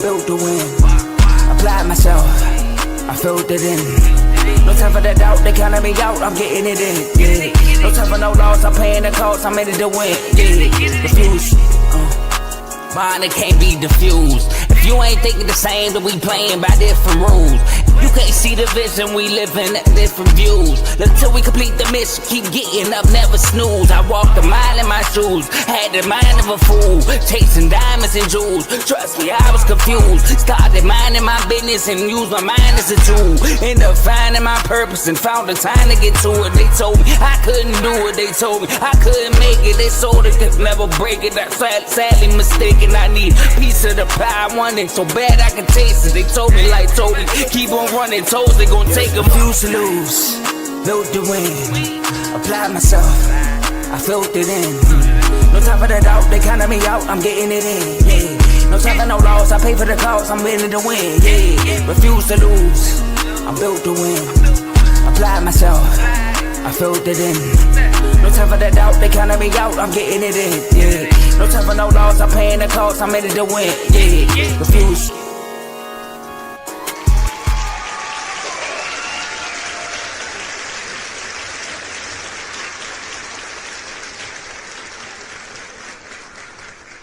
Built to win. Applied myself. I filled it in. No time for the doubt. They counted me out. I'm getting it in. Yeah. No time for no loss. I'm paying the cost. I'm in it to win. Yeah. Refuse. Mine, it can't be diffused. If you ain't thinking the same, then we playing by different rules. You can't see the vision, we living at different views. Until we complete the mission, keep getting up, never snooze. I walked a mile in my shoes, had the mind of a fool, chasing diamonds and jewels. Trust me, I was confused. Started minding my business and used my mind as a tool. Ended up finding my purpose and found the time to get to it. They told me I couldn't do it, they told me I couldn't make it. They sold it, could never break it. I sadly mistaken, I need a piece of the pie. I want it so bad I can taste it. They told me like Toby, keep on running toes, they gon' take a few to lose. Built to win. Applied myself. I filled it in. No time for the doubt, they counted me out. I'm getting it in. Yeah. No time for no loss. I pay for the cost. I'm winning to win. Yeah. Refuse to lose. I'm built to win. Applied myself. I filled it in. No time for the doubt, they counted me out. I'm getting it in. Yeah. No time for no loss. I'm paying the cost. I'm in it to win. Yeah. Refuse.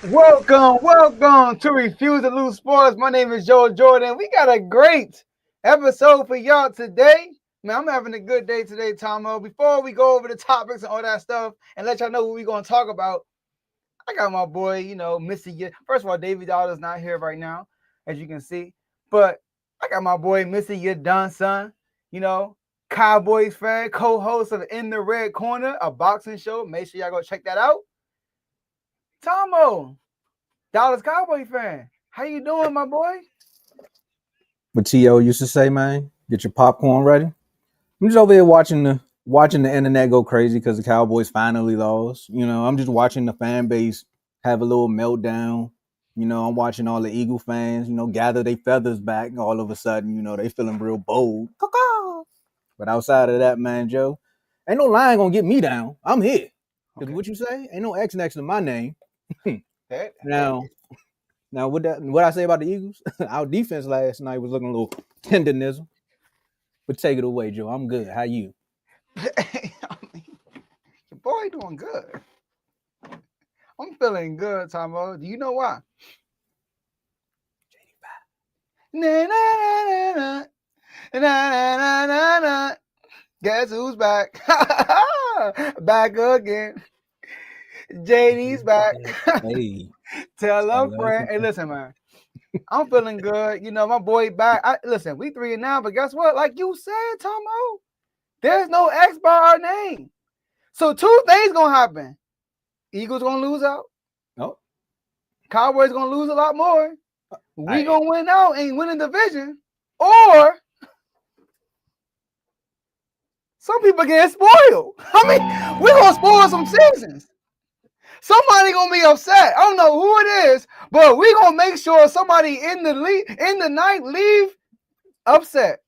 Welcome to Refuse to Lose Sports. My name is Joe Jordan. We got a great episode for y'all today. Man, I'm having a good day today, Tomo. Before we go over the topics and all that stuff and let y'all know what we're going to talk about, I got my boy, Missy. First of all, Davey Dollar's not here right now, as you can see. But I got my boy, Missy, your done son, Cowboys fan, co-host of In the Red Corner, a boxing show. Make sure y'all go check that out. Tomo, Dallas Cowboy fan. How you doing, my boy? What T.O. used to say, man, get your popcorn ready. I'm just over here watching the internet go crazy because the Cowboys finally lost. I'm just watching the fan base have a little meltdown. I'm watching all the Eagle fans, gather their feathers back. All of a sudden, they feeling real bold. But outside of that, man, Joe, ain't no line gonna get me down. I'm here. Because what you say? Ain't no X next to my name. Now, what I say about the Eagles? Our defense last night was looking a little tenderism. But take it away, Joe. I'm good. How you? Your boy doing good. I'm feeling good, Tomo. Do you know why? Na, na, na, na, na, na, na. Guess who's back? Back again. JD's back. Hey. Tell a friend. Hey, listen, man. I'm feeling good. My boy back. Listen, we 3-9, but guess what? Like you said, Tomo, there's no X by our name. So two things gonna happen. Eagles gonna lose out. Oh. Cowboys gonna lose a lot more. We gonna win out and win the division. Or some people get spoiled. We're gonna spoil some seasons. Somebody gonna be upset. I don't know who it is, but we gonna make sure somebody in the night leave upset.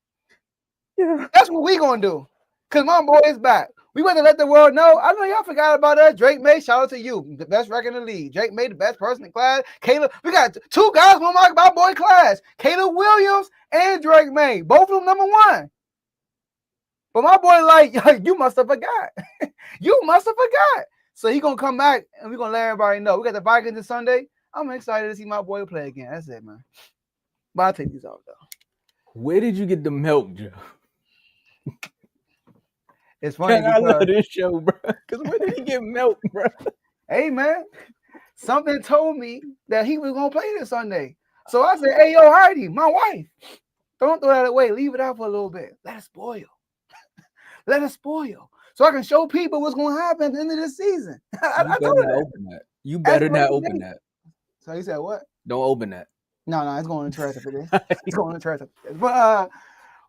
Yeah, that's what we gonna do. Cause my boy is back. We want to let the world know. I know y'all forgot about us. Drake May, shout out to you, the best record in the league. Drake May, the best person in class. Caleb, we got two guys from my boy class. Caleb Williams and Drake May, both of them number one. But my boy, like, you must have forgot. You must have forgot. So he gonna come back and we're gonna let everybody know. We got the Vikings this Sunday. I'm excited to see my boy play again. That's it, man. But I'll take these off though. Where did you get the milk, Joe? It's funny. I love this show, bro. Because where did he get milk, bro? Hey, man. Something told me that he was gonna play this Sunday. So I said, hey, yo, Heidi, my wife, don't throw that away. Leave it out for a little bit. Let it spoil. Let it spoil. So I can show people what's going to happen at the end of this season. I told that. You better not open that. So he said what? Don't open that. No, it's going in trash for this. It's going in trash. But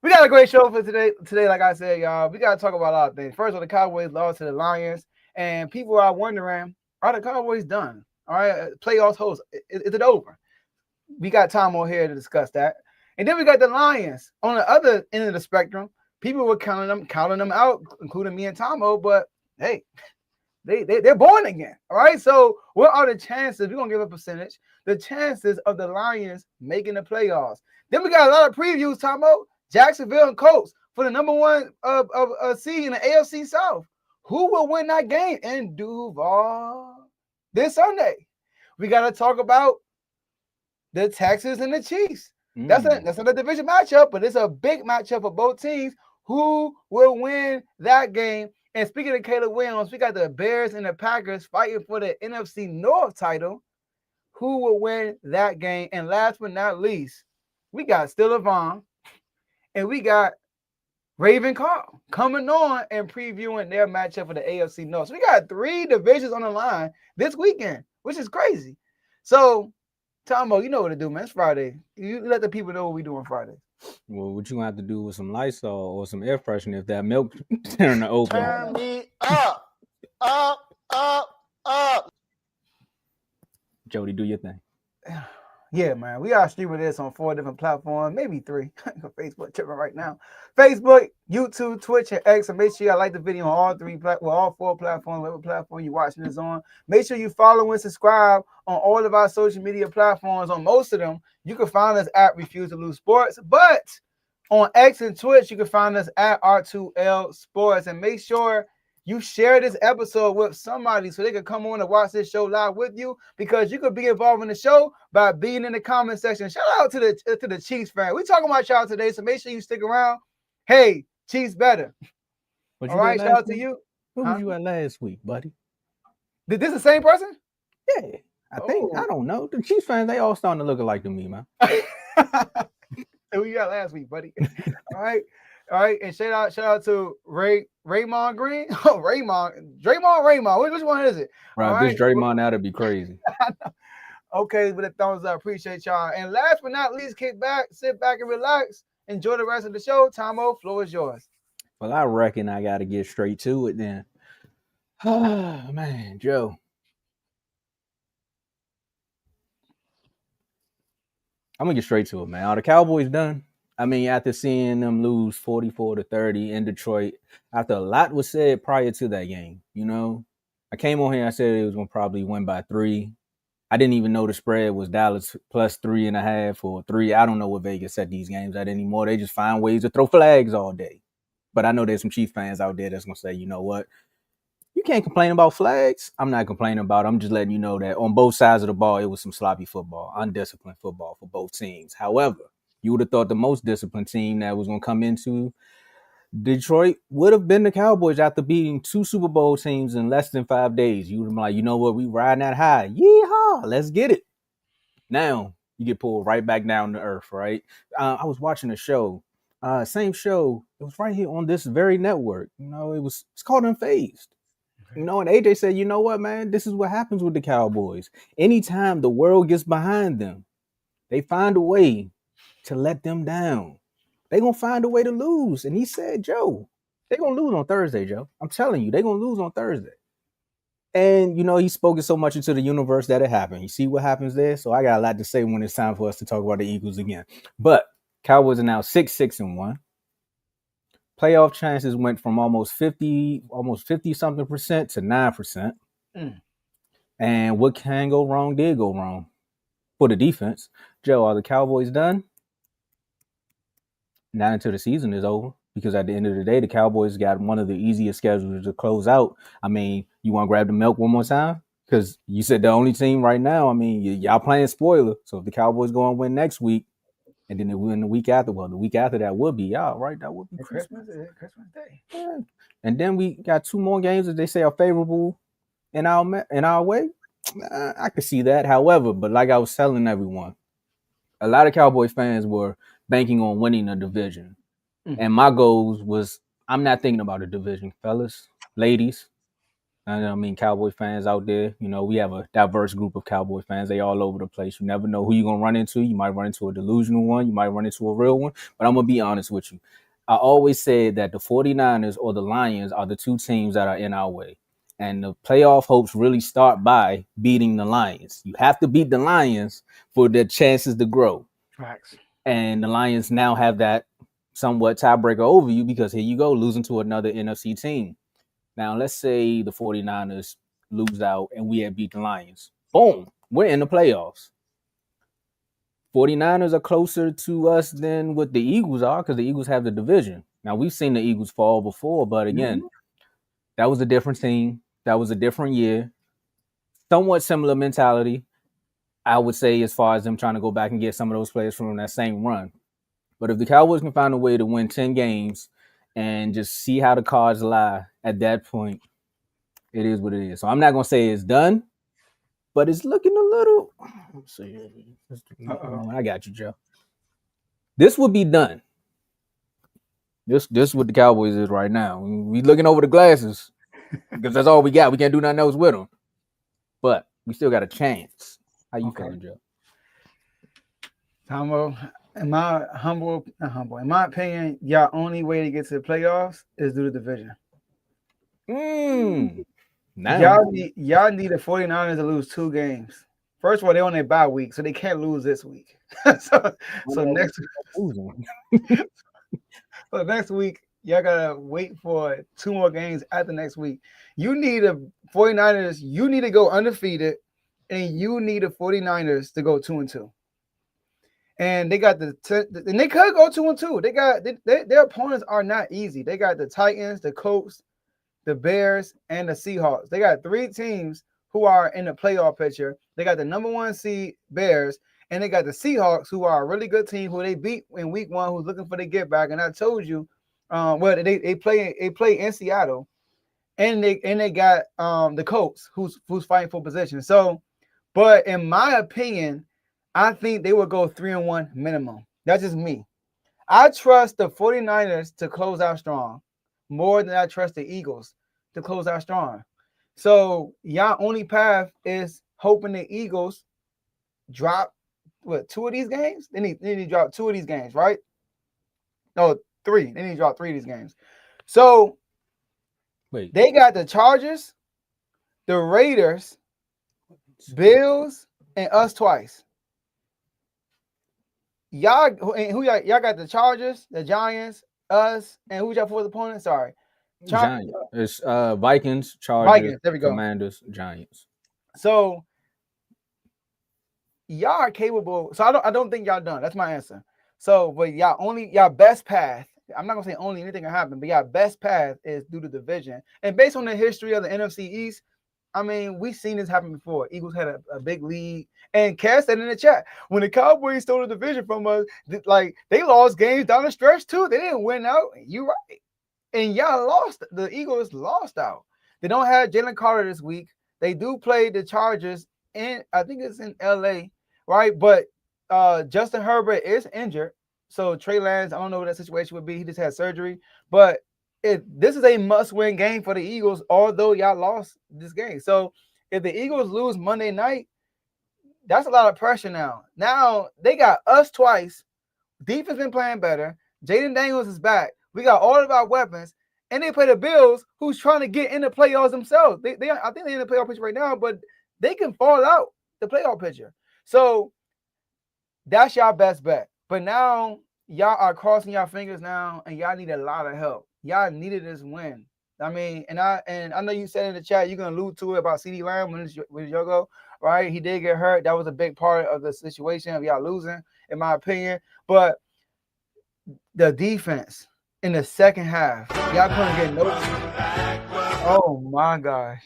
we got a great show for today. Today, like I said, y'all, we got to talk about a lot of things. First of all, the Cowboys lost to the Lions. And people are wondering, are the Cowboys done? All right, playoffs host. Is it over? We got Tomo here to discuss that. And then we got the Lions on the other end of the spectrum. People were counting them out, including me and Tomo. But hey, They're born again. All right. So what are the chances? We're gonna give a percentage. The chances of the Lions making the playoffs. Then we got a lot of previews, Tomo. Jacksonville and Colts for the number one seed in the AFC South. Who will win that game in Duval this Sunday? We got to talk about the Texans and the Chiefs. That's not a division matchup, but it's a big matchup for both teams. Who will win that game? And speaking of Caleb Williams, we got the Bears and the Packers fighting for the NFC North title. Who will win that game? And last but not least, we got Stiller Vaughn and we got Raven Carl coming on and previewing their matchup for the AFC North. So we got 3 divisions on the line this weekend, which is crazy. So, Tomo, you know what to do, man. It's Friday. You let the people know what we do on Friday. Well, what you gonna have to do with some Lysol or some air freshener if that milk turn to open. Turn me up. Jody, do your thing. Yeah, man. We are streaming this on 4 different platforms, maybe 3. Facebook tripping right now. Facebook, YouTube, Twitch, and X. And make sure you like the video on all 4 platforms, whatever platform you're watching this on. Make sure you follow and subscribe on all of our social media platforms. On most of them, you can find us at Refuse to Lose Sports. But on X and Twitch, you can find us at R2L Sports. And make sure you share this episode with somebody so they can come on and watch this show live with you, because you could be involved in the show by being in the comment section. Shout out to the Chiefs fan. We're talking about y'all today, so make sure you stick around. Hey, Chiefs better. All right, shout out to you. Who was you at last week, buddy? Did this the same person? Yeah, I think. I don't know. The Chiefs fans, they all starting to look alike to me, man. Who you got last week, buddy? All right, and shout out to Raymond Green. Oh, Draymond. Which one is it? Right, this Draymond now to be crazy. Okay, with a thumbs up. Appreciate y'all. And last but not least, sit back and relax. Enjoy the rest of the show. Tomo, floor is yours. Well, I reckon I got to get straight to it then. Oh, man, Joe. I'm going to get straight to it, man. Are the Cowboys done? I mean, after seeing them lose 44-30 in Detroit, after a lot was said prior to that game, you know, I came on here, I said it was going to probably win by 3. I didn't even know the spread was Dallas plus 3.5 or 3. I don't know what Vegas set these games at anymore. They just find ways to throw flags all day. But I know there's some Chiefs fans out there that's going to say, you know what? You can't complain about flags. I'm not complaining about it. I'm just letting you know that on both sides of the ball, it was some sloppy football, undisciplined football for both teams. However, you would have thought the most disciplined team that was going to come into Detroit would have been the Cowboys after beating 2 Super Bowl teams in less than 5 days. You would have been like, you know what? We riding that high. Yeehaw. Let's get it. Now, you get pulled right back down to earth, right? I was watching a show. Same show. It was right here on this very network. You know, it's called Unfazed. You know, and AJ said, you know what, man? This is what happens with the Cowboys. Anytime the world gets behind them, they find a way to let them down. They're going to find a way to lose. And he said, Joe, they're going to lose on Thursday, Joe. I'm telling you, they're going to lose on Thursday. And, you know, he's spoken so much into the universe that it happened. You see what happens there? So I got a lot to say when it's time for us to talk about the Eagles again. But Cowboys are now 6-6-1. Playoff chances went from almost 50-something percent to 9%. And what can go wrong did go wrong for the defense. Joe, are the Cowboys done? Not until the season is over, because at the end of the day, the Cowboys got one of the easiest schedules to close out. I mean, you want to grab the milk one more time? Because you said the only team right now, I mean, y'all playing spoiler. So if the Cowboys go and win next week, and then they win the week after, well, the week after that would be y'all, right? That would be Christmas Day. Yeah. And then we got 2 more games that they say are favorable in our way. I could see that. However, but like I was telling everyone, a lot of Cowboys fans were banking on winning a division. And my goals was, I'm not thinking about a division, fellas, ladies. I mean, Cowboy fans out there, you know, we have a diverse group of Cowboy fans. They all over the place. You never know who you're going to run into. You might run into a delusional one. You might run into a real one. But I'm going to be honest with you. I always said that the 49ers or the Lions are the 2 teams that are in our way. And the playoff hopes really start by beating the Lions. You have to beat the Lions for their chances to grow. Facts. And the Lions now have that somewhat tiebreaker over you, because here you go, losing to another NFC team. Now, let's say the 49ers lose out and we had beat the Lions. Boom, we're in the playoffs. 49ers are closer to us than what the Eagles are because the Eagles have the division. Now, we've seen the Eagles fall before, but again, that was a different team. That was a different year. Somewhat similar mentality, I would say, as far as them trying to go back and get some of those players from that same run. But if the Cowboys can find a way to win 10 games and just see how the cards lie at that point, it is what it is. So I'm not going to say it's done, but it's looking a little. Let's see. I got you, Joe. This would be done. This is what the Cowboys is right now. We looking over the glasses because that's all we got. We can't do nothing else with them. But we still got a chance. How you feeling, Joe? Tomo, in my opinion, your only way to get to the playoffs is through the division. Now. Y'all need the 49ers to lose 2 games. First of all, they're on their bye week, so they can't lose this week. so next week, y'all gotta wait for 2 more games after next week. You need the 49ers, you need to go undefeated, and you need the 49ers to go 2-2. And they got and they could go 2-2. Their opponents are not easy. They got the Titans, the Colts, the Bears, and the Seahawks. They got 3 teams who are in the playoff picture. They got the number 1 seed Bears, and they got the Seahawks, who are a really good team who they beat in week 1, who's looking for the get back. And I told you, they play in Seattle, and they got the Colts, who's fighting for position. So, but in my opinion, I think they will go 3-1 minimum. That's just me. I trust the 49ers to close out strong more than I trust the Eagles to close out strong. So y'all only path is hoping the Eagles drop 2 of these games? They need to drop 2 of these games, right? No, 3. They need to drop 3 of these games. So they got the Chargers, the Raiders, Bills, and us twice. Y'all got the Chargers, the Giants, us, and who's y'all fourth opponent? Sorry. Giants. It's Vikings, Chargers, Vikings, there we go. Commanders, Giants. So y'all are capable. So I don't think y'all done. That's my answer. So, but y'all best path. I'm not gonna say only anything can happen, but y'all best path is through the division. And based on the history of the NFC East, I mean, we've seen this happen before. Eagles had a big lead. And Cass said in the chat, when the Cowboys stole the division from us, they lost games down the stretch too. They didn't win out. You're right. And y'all lost. The Eagles lost out. They don't have Jalen Carter this week. They do play the Chargers in, I think it's in LA, right? But Justin Herbert is injured. So Trey Lance, I don't know what that situation would be. He just had surgery. But this is a must-win game for the Eagles, although y'all lost this game. So if the Eagles lose Monday night, that's a lot of pressure now. Now they got us twice. Defense been playing better. Jaden Daniels is back. We got all of our weapons, and they play the Bills, who's trying to get in the playoffs themselves. I think they're in the playoff picture right now, but they can fall out the playoff picture. So that's y'all best bet. But now y'all are crossing y'all fingers now, and y'all need a lot of help. Y'all needed this win. I mean, and I know you said in the chat you're gonna allude to it about CeeDee Lamb when it's your go, right? He did get hurt. That was a big part of the situation of y'all losing, in my opinion. But the defense in the second half, y'all couldn't get no. Oh my gosh.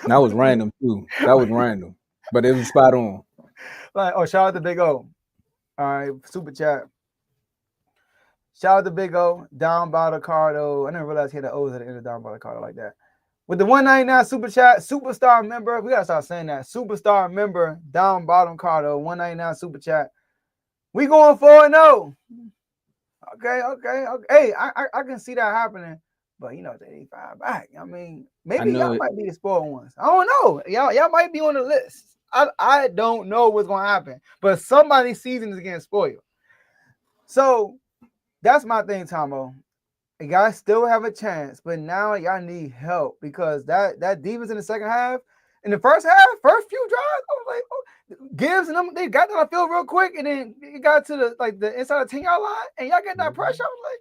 That was random too. That was random, but it was spot on. Shout out to Big O. All right, super chat. Shout out to Big O, down by the card. I didn't realize he had the O's at the end of down by the card like that. With the 199 super chat, superstar member, we gotta start saying that. Superstar member, down bottom card, 199 super chat. We going 4-0. Okay. Hey, I can see that happening, but it's 85 back. I mean, maybe y'all might be the spoiled ones. I don't know. Y'all might be on the list. I don't know what's gonna happen, but somebody's season is getting spoiled. So that's my thing, Tomo. You guys still have a chance, but now y'all need help because that defense in the second half, in the first few drives, I was like, Gibbs and them, they got down the field real quick, and then it got to the inside of 10-yard line, and y'all get that pressure. I was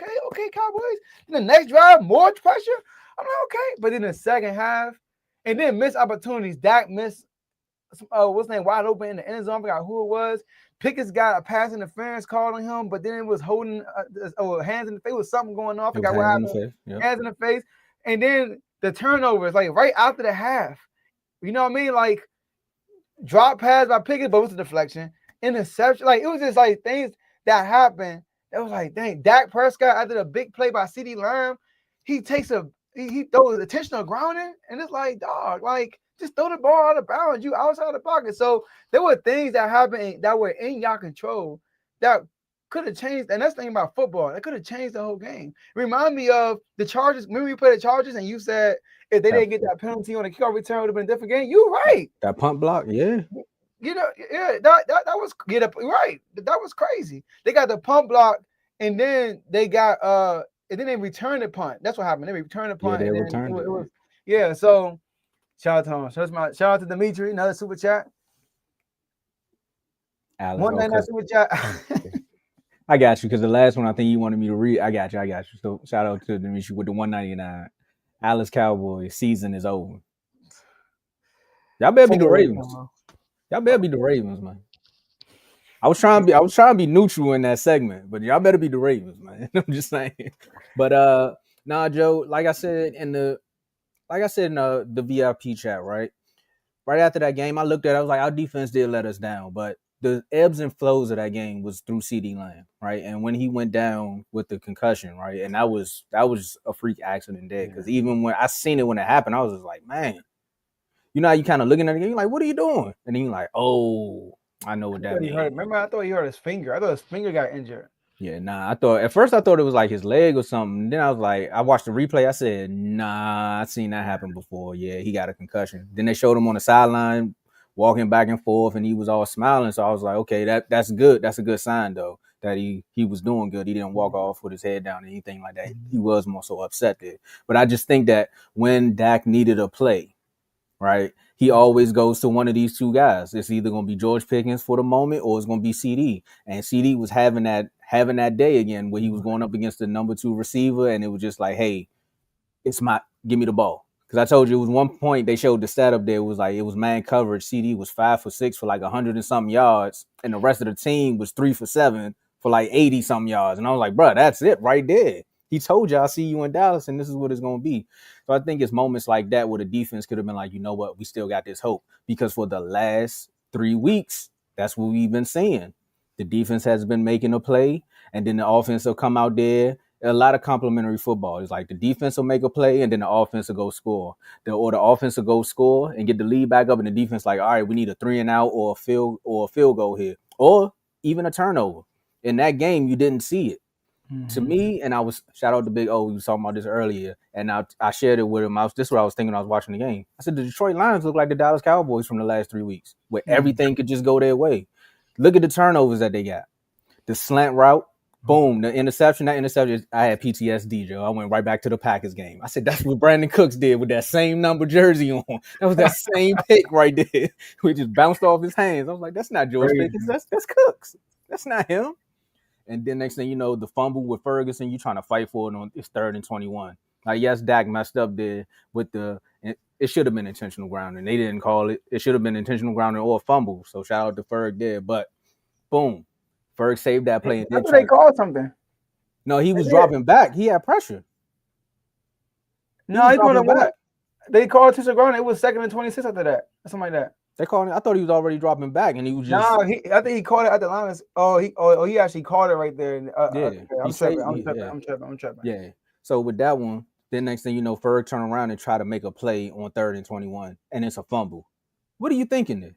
okay, Cowboys. Then the next drive, more pressure. I'm like, okay. But then the second half, and then missed opportunities. Dak missed what's name wide open in the end zone. I forgot who it was. Pickett's got a pass interference call on him, but then it was holding hands in the face. It was something going on. I forgot what happened. Hands in the face. And then the turnovers, like right after the half. You know what I mean? Like drop pass by Pickett, but it was a deflection. Interception. Like it was just like things that happened. It was like, dang, Dak Prescott after the big play by CeeDee Lamb, he throws intentional grounding, and it's like, dog, like just throw the ball out of bounds. You outside the pocket. So there were things that happened that were in your control that could have changed. And that's the thing about football. That could have changed the whole game. Remind me of the Chargers. Remember we played the Chargers and you said if they didn't get that penalty on the kickoff return, it would have been a different game. You're right. That punt block, yeah. You know, yeah, that was right. That was crazy. They got the punt block and then they got and then they returned the punt. That's what happened. They returned the punt. Yeah, they and returned it. Was, yeah, so shout out to him. Shout out to Dimitri, another super chat. $1.99 super chat. I got you because the last one I think you wanted me to read. I got you. So shout out to Dimitri with the $1.99. Alice Cowboys season is over. Y'all better be the Ravens. Y'all better be the Ravens, man. I was trying to be neutral in that segment, but y'all better be the Ravens, man. I'm just saying. But nah, Joe, like I said in the VIP chat, right? Right after that game, I looked at it, I was like, our defense did let us down, but the ebbs and flows of that game was through CeeDee Lamb, right? And when he went down with the concussion, right? And that was a freak accident there. Because even when I seen it when it happened, I was just like, man, you know how you kind of looking at it, you're like, what are you doing? And then you're like, oh, I know what that means. Remember, I thought he hurt his finger. I thought his finger got injured. Yeah, nah. At first I thought it was like his leg or something. Then I was like, I watched the replay. I said, nah, I've seen that happen before. Yeah, he got a concussion. Then they showed him on the sideline walking back and forth, and he was all smiling. So I was like, okay, that's good. That's a good sign though that he was doing good. He didn't walk off with his head down or anything like that. He was more so upset there. But I just think that when Dak needed a play, right, he always goes to one of these two guys. It's either going to be George Pickens for the moment or it's going to be CD. And CD was having that day again where he was going up against the number 2 receiver, and it was just like, hey, give me the ball. Because I told you it was one point they showed the stat up there. It was like it was man coverage. CD was 5 for 6 for like 100 and something yards, and the rest of the team was 3 for 7 for like 80 something yards. And I was like, bro, that's it right there. He told you, I'll see you in Dallas, and this is what it's going to be. So I think it's moments like that where the defense could have been like, you know what, we still got this hope. Because for the last 3 weeks, that's what we've been seeing. The defense has been making a play, and then the offense will come out there. A lot of complimentary football. It's like the defense will make a play, and then the offense will go score. Or the offense will go score and get the lead back up, and the defense like, all right, we need a 3-and-out or a field goal here, or even a turnover. In that game, you didn't see it. Mm-hmm. To me, and shout out to Big O. We was talking about this earlier, and I shared it with him. This is what I was thinking when I was watching the game. I said the Detroit Lions look like the Dallas Cowboys from the last 3 weeks, where everything could just go their way. Look at the turnovers that they got. The slant route, boom, the interception. That interception, I had PTSD, Joe. I went right back to the Packers game. I said that's what Brandon Cooks did with that same number jersey on. That was that same pick right there. We just bounced off his hands. I was like, that's not George Pickens. That's Cooks. That's not him. And then next thing you know, the fumble with Ferguson, you trying to fight for it on it's 3rd and 21. Like, yes, Dak messed up there with it should have been intentional grounding. They didn't call it. It should have been intentional grounding or a fumble. So shout out to Ferg there. But boom, Ferg saved that play. I thought they called something. No, he was dropping back. He had pressure. No, he dropping back. They called intentional grounding. It was 2nd and 26 after that. Something like that. They called it. I thought he was already dropping back, and he was just. No, I think he called it at the line. He actually called it right there. I'm tripping. Yeah. So with that one, then next thing you know, Ferg turn around and try to make a play on 3rd and 21, and it's a fumble. What are you thinking there?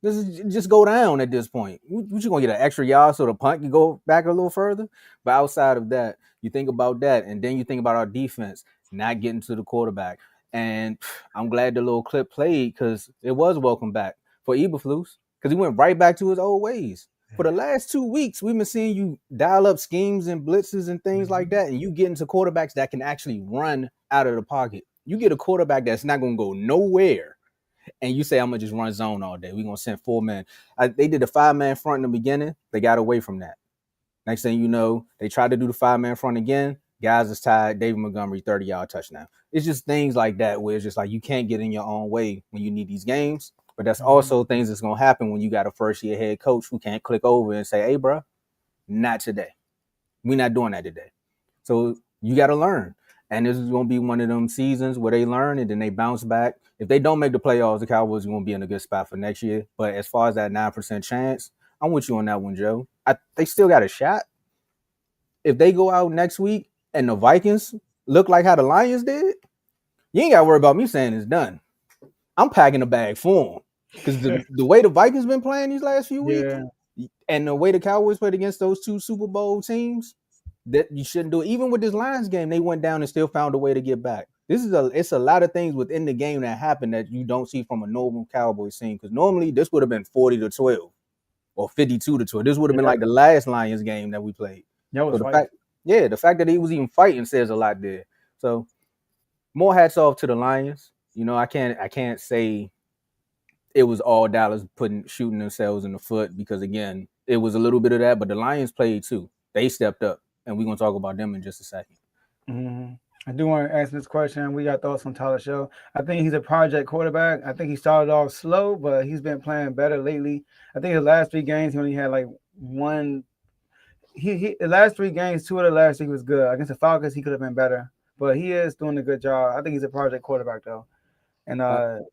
This is just go down at this point. What you gonna get an extra yard so the punt can go back a little further? But outside of that, you think about that, and then you think about our defense not getting to the quarterback. And I'm glad the little clip played because it was welcome back for Eberflus because he went right back to his old ways. For the last 2 weeks, we've been seeing you dial up schemes and blitzes and things like that, and you get into quarterbacks that can actually run out of the pocket. You get a quarterback that's not going to go nowhere, and you say, I'm going to just run zone all day. We're going to send 4 men. They did a 5-man front in the beginning. They got away from that. Next thing you know, they tried to do the 5-man front again. Guys is tied. David Montgomery, 30-yard touchdown. It's just things like that where it's just like you can't get in your own way when you need these games. But that's also things that's going to happen when you got a first-year head coach who can't click over and say, hey, bro, not today. We're not doing that today. So you got to learn. And this is going to be one of them seasons where they learn and then they bounce back. If they don't make the playoffs, the Cowboys are going to be in a good spot for next year. But as far as that 9% chance, I'm with you on that one, Joe. They still got a shot. If they go out next week and the Vikings look like how the Lions did, you ain't got to worry about me saying it's done. I'm packing a bag for them. Because the way the Vikings been playing these last few weeks and the way the Cowboys played against those two Super Bowl teams, that you shouldn't do it. Even with this Lions game, they went down and still found a way to get back. It's a lot of things within the game that happen that you don't see from a normal Cowboys team. Because normally this would have been 40-12 or 52-12. This would have been like the last Lions game that we played. So the fact that he was even fighting says a lot there. So more hats off to the Lions. You know, I can't say it was all Dallas shooting themselves in the foot because again, it was a little bit of that, but the Lions played too. They stepped up, and we're gonna talk about them in just a second. Mm-hmm. I do want to ask this question. We got thoughts on Tyler Show. I think he's a project quarterback. I think he started off slow, but he's been playing better lately. I think the last 3 games he only had like one. The last 3 games, 2 of the last 3 was good. Against the Falcons, he could have been better, but he is doing a good job. I think he's a project quarterback though. And go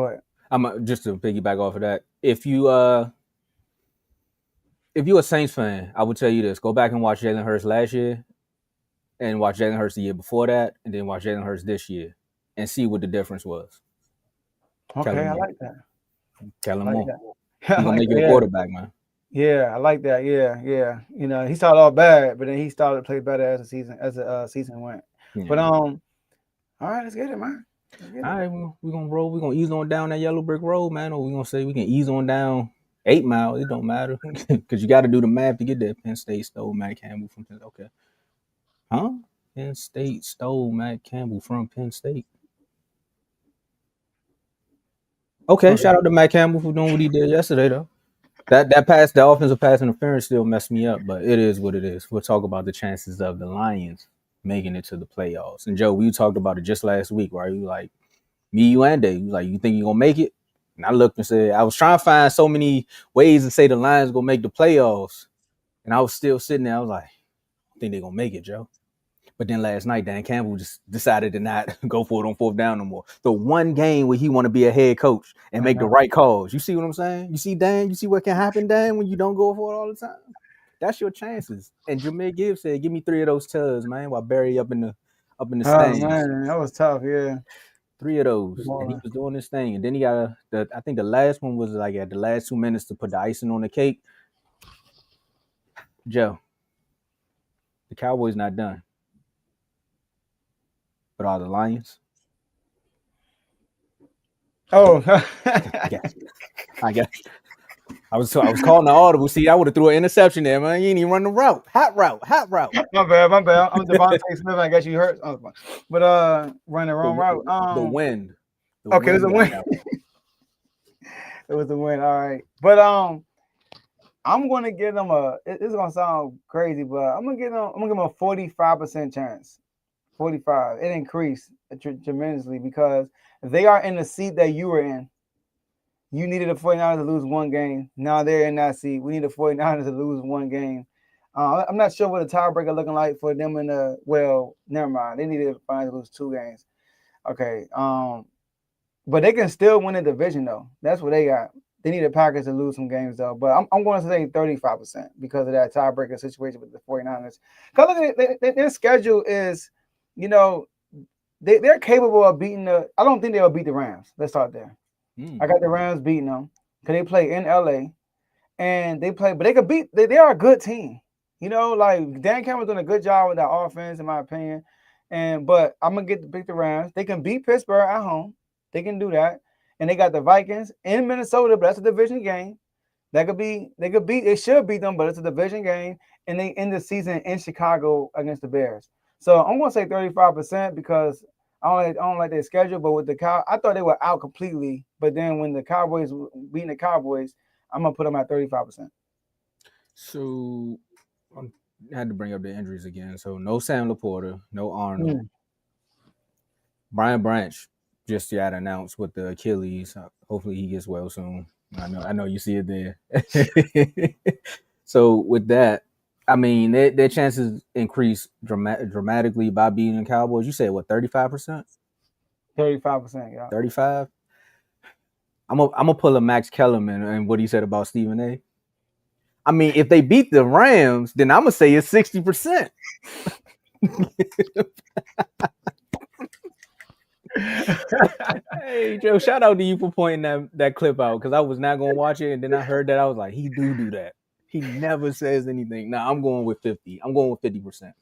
ahead. I'm just to piggyback off of that. If you're a Saints fan, I would tell you this: go back and watch Jalen Hurts last year, and watch Jalen Hurts the year before that, and then watch Jalen Hurts this year, and see what the difference was. Okay, I like that. Tell him more. He's gonna make you a quarterback, man. Yeah, I like that. Yeah. You know, he started off bad, but then he started to play better as the season went. Yeah. But all right, let's get it, man. All right, we're gonna roll. We're gonna ease on down that yellow brick road, man. Or we're gonna say we can ease on down 8 Mile. It don't matter because you got to do the math to get there. Penn State stole Matt Campbell from Penn. Okay, huh? Penn State stole Matt Campbell from Penn State. Okay, shout out to Matt Campbell for doing what he did yesterday, though. That pass, the offensive pass interference still messed me up, but it is what it is. We'll talk about the chances of the Lions making it to the playoffs. And Joe, we talked about it just last week, right? You like me, you, and Dave. You like, you think you're gonna make it? And I looked and said, I was trying to find so many ways to say the Lions gonna make the playoffs, and I was still sitting there. I was like, I think they're gonna make it, Joe. But then last night, Dan Campbell just decided to not go for it on 4th down no more. The one game where he want to be a head coach and make the right calls. You see what I'm saying? You see, Dan? You see what can happen, Dan, when you don't go for it all the time? That's your chances. And Jameer Gibbs said, give me 3 of those tugs, man, while Barry up in the stands. Oh, man, that was tough, yeah. 3 of those. And he was doing this thing. And then he got I think the last one was like at the last 2 minutes to put the icing on the cake. Joe, the Cowboys not done. But are the Lions? Oh, I guess. I was calling the audible. See, I would have threw an interception there, man. You ain't even run the route. Hot route. My bad. I'm Devontae Smith. I guess you hurt. Oh, but run the wrong route. The wind. Okay, it was a win. It was a win. All right. But I'm gonna give them it's gonna sound crazy, but I'm gonna give them a 45% chance. 45. It increased tremendously because they are in the seat that you were in. You needed the 49ers to lose 1 game. Now they're in that seat. We need the 49ers to lose 1 game. I'm not sure what the tiebreaker looking like for them in the never mind. They needed the 49ers to lose 2 games. Okay. But they can still win the division though. That's what they got. They need the Packers to lose some games though. But I'm going to say 35% because of that tiebreaker situation with the 49ers. Because their schedule is, you know, they're capable of beating I don't think they'll beat the Rams. Let's start there. I got the Rams beating them because they play in LA and but they could beat. They are a good team. You know, like Dan Campbell's doing a good job with that offense, in my opinion. But I'm gonna pick the Rams. They can beat Pittsburgh at home. They can do that. And they got the Vikings in Minnesota, but that's a division game. They should beat them, but it's a division game. And they end the season in Chicago against the Bears. So I'm gonna say 35% because I don't like their schedule. But with I thought they were out completely. But then when the Cowboys beating the Cowboys, I'm gonna put them at 35%. So I had to bring up the injuries again. So no Sam Laporta, no Arnold. Brian Branch just got announced with the Achilles. Hopefully he gets well soon. I know you see it there. So with that, I mean their chances increase dramatically by beating the Cowboys. You said what 35%? 35%, yeah. 35. I'm gonna pull a Max Kellerman and what he said about Stephen A. I mean, if they beat the Rams, then I'm gonna say it's 60%. Hey Joe, shout out to you for pointing that clip out because I was not gonna watch it, and then I heard that I was like, he do that. He never says anything. Nah, I'm going with 50. I'm going with 50%.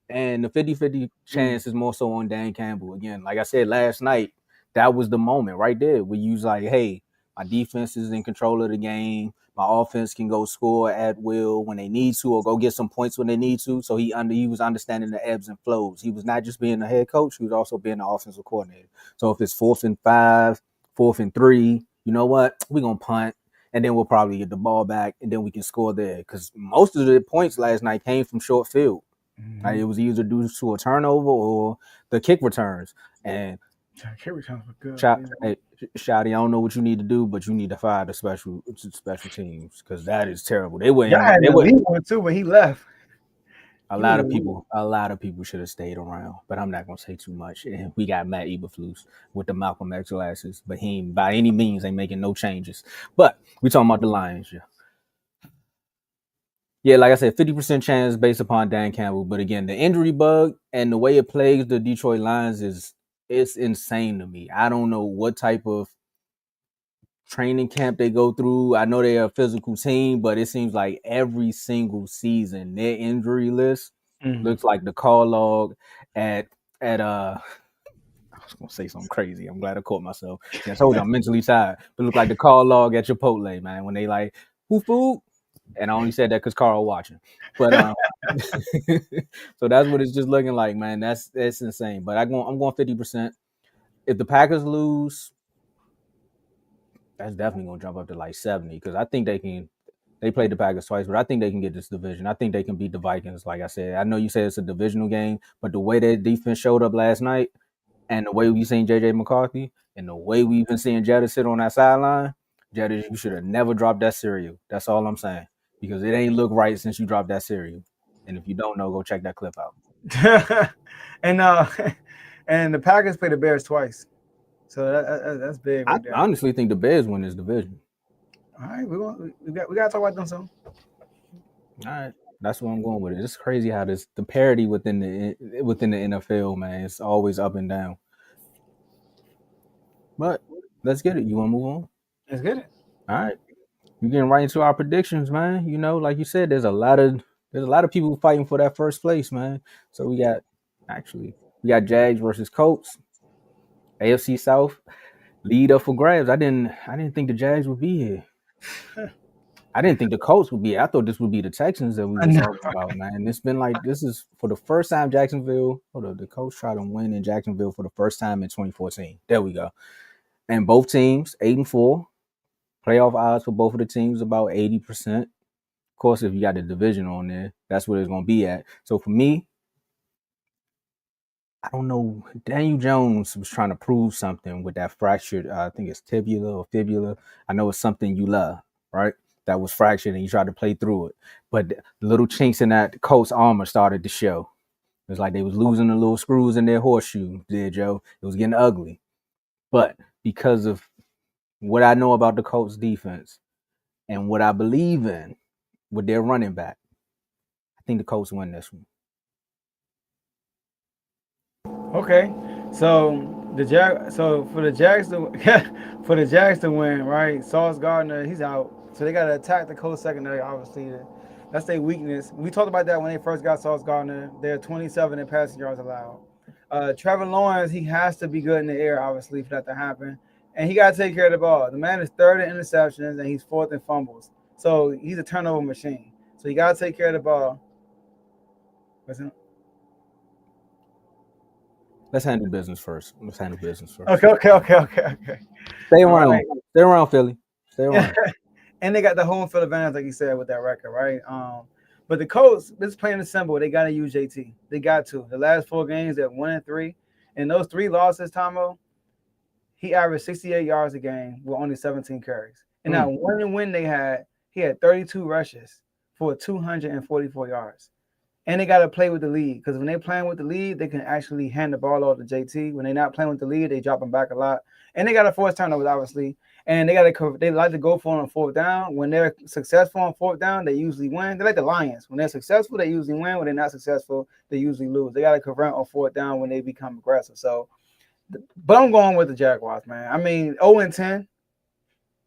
And the 50-50 chance is more so on Dan Campbell. Again, like I said last night, that was the moment right there where you was like, hey, my defense is in control of the game. My offense can go score at will when they need to or go get some points when they need to. So he was understanding the ebbs and flows. He was not just being the head coach. He was also being the offensive coordinator. So if it's 4th and 5, 4th and 3, you know what? We're going to punt. And then we'll probably get the ball back, and then we can score there. Because most of the points last night came from short field. Mm-hmm. Like it was either due to a turnover or the kick returns. And kick returns were good. Shotty, I don't know what you need to do, but you need to fire the special teams because that is terrible. They were one too, but he left. A lot of people should have stayed around, but I'm not gonna say too much. And we got Matt Eberflus with the Malcolm X glasses, but he ain't, by any means ain't making no changes. But we talking about the Lions, yeah. Yeah, like I said, 50% chance based upon Dan Campbell. But again, the injury bug and the way it plagues the Detroit Lions it's insane to me. I don't know what type of training camp they go through. I know they're a physical team, but it seems like every single season their injury list looks like the call log at I was gonna say something crazy. I'm glad I caught myself. I told you I'm mentally tired. But look like the call log at Chipotle, man, when they like, who food? And I only said that because Carl watching. But so that's what it's just looking like, man. That's insane. But I'm going 50%. If the Packers lose, that's definitely gonna jump up to like 70 because I think they can. They played the Packers twice, but I think they can get this division. I think they can beat the Vikings. Like I said, I know you said it's a divisional game, but the way that defense showed up last night, and the way we seen JJ McCarthy, and the way we've been seeing Jetta sit on that sideline, Jetta, you should have never dropped that cereal. That's all I'm saying because it ain't look right since you dropped that cereal. And if you don't know, go check that clip out. And the Packers played the Bears twice. So that's big. Right I honestly think the Bears win this division. All right, we got to talk about them soon. All right, that's where I'm going with it. It's crazy how the parity within the NFL, man, it's always up and down. But let's get it. You want to move on? Let's get it. All right, we're getting right into our predictions, man. You know, like you said, there's a lot of people fighting for that first place, man. So we got Jags versus Colts. AFC South lead up for grabs. I didn't think the Jags would be here. I didn't think the Colts would be here. I thought this would be the Texans that we were talking about, man. It's been like this is for the first time Jacksonville. The Colts tried to win in Jacksonville for the first time in 2014. There we go. And both teams 8-4. Playoff odds for both of the teams about 80%. Of course, if you got the division on there, that's what it's going to be at. So for me, I don't know. Daniel Jones was trying to prove something with that fractured, I think it's tibula or fibula. I know it's something you love, right? That was fractured and he tried to play through it. But the little chinks in that Colts armor started to show. It was like they was losing the little screws in their horseshoe, Joe. It was getting ugly. But because of what I know about the Colts defense and what I believe in with their running back, I think the Colts win this one. Okay, so for the Jags to win, right? Sauce Gardner, he's out, so they got to attack the Colts secondary. Obviously, that's their weakness. We talked about that when they first got Sauce Gardner. They're 27 in passing yards allowed. Trevor Lawrence, he has to be good in the air, obviously, for that to happen, and he got to take care of the ball. The man is 3rd in interceptions and he's 4th in fumbles, so he's a turnover machine. So you got to take care of the ball. Let's handle business first. Okay. Stay around. Right. Stay around, Philly. Stay around. And they got the home field advantage, like you said, with that record, right? But the Colts, this is plain and simple. They got to use JT. They got to. The last 4 games, they're 1-3. And those 3 losses, Tomo, he averaged 68 yards a game with only 17 carries. And that one win they had, he had 32 rushes for 244 yards. And they got to play with the lead because when they're playing with the lead, they can actually hand the ball off to JT. When they're not playing with the lead, they drop him back a lot. And they got to force turnovers, obviously. And they like to go for it on 4th down. When they're successful on 4th down, they usually win. They're like the Lions. When they're successful, they usually win. When they're not successful, they usually lose. They got to convert on 4th down when they become aggressive. So, but I'm going with the Jaguars, man. I mean, 0-10.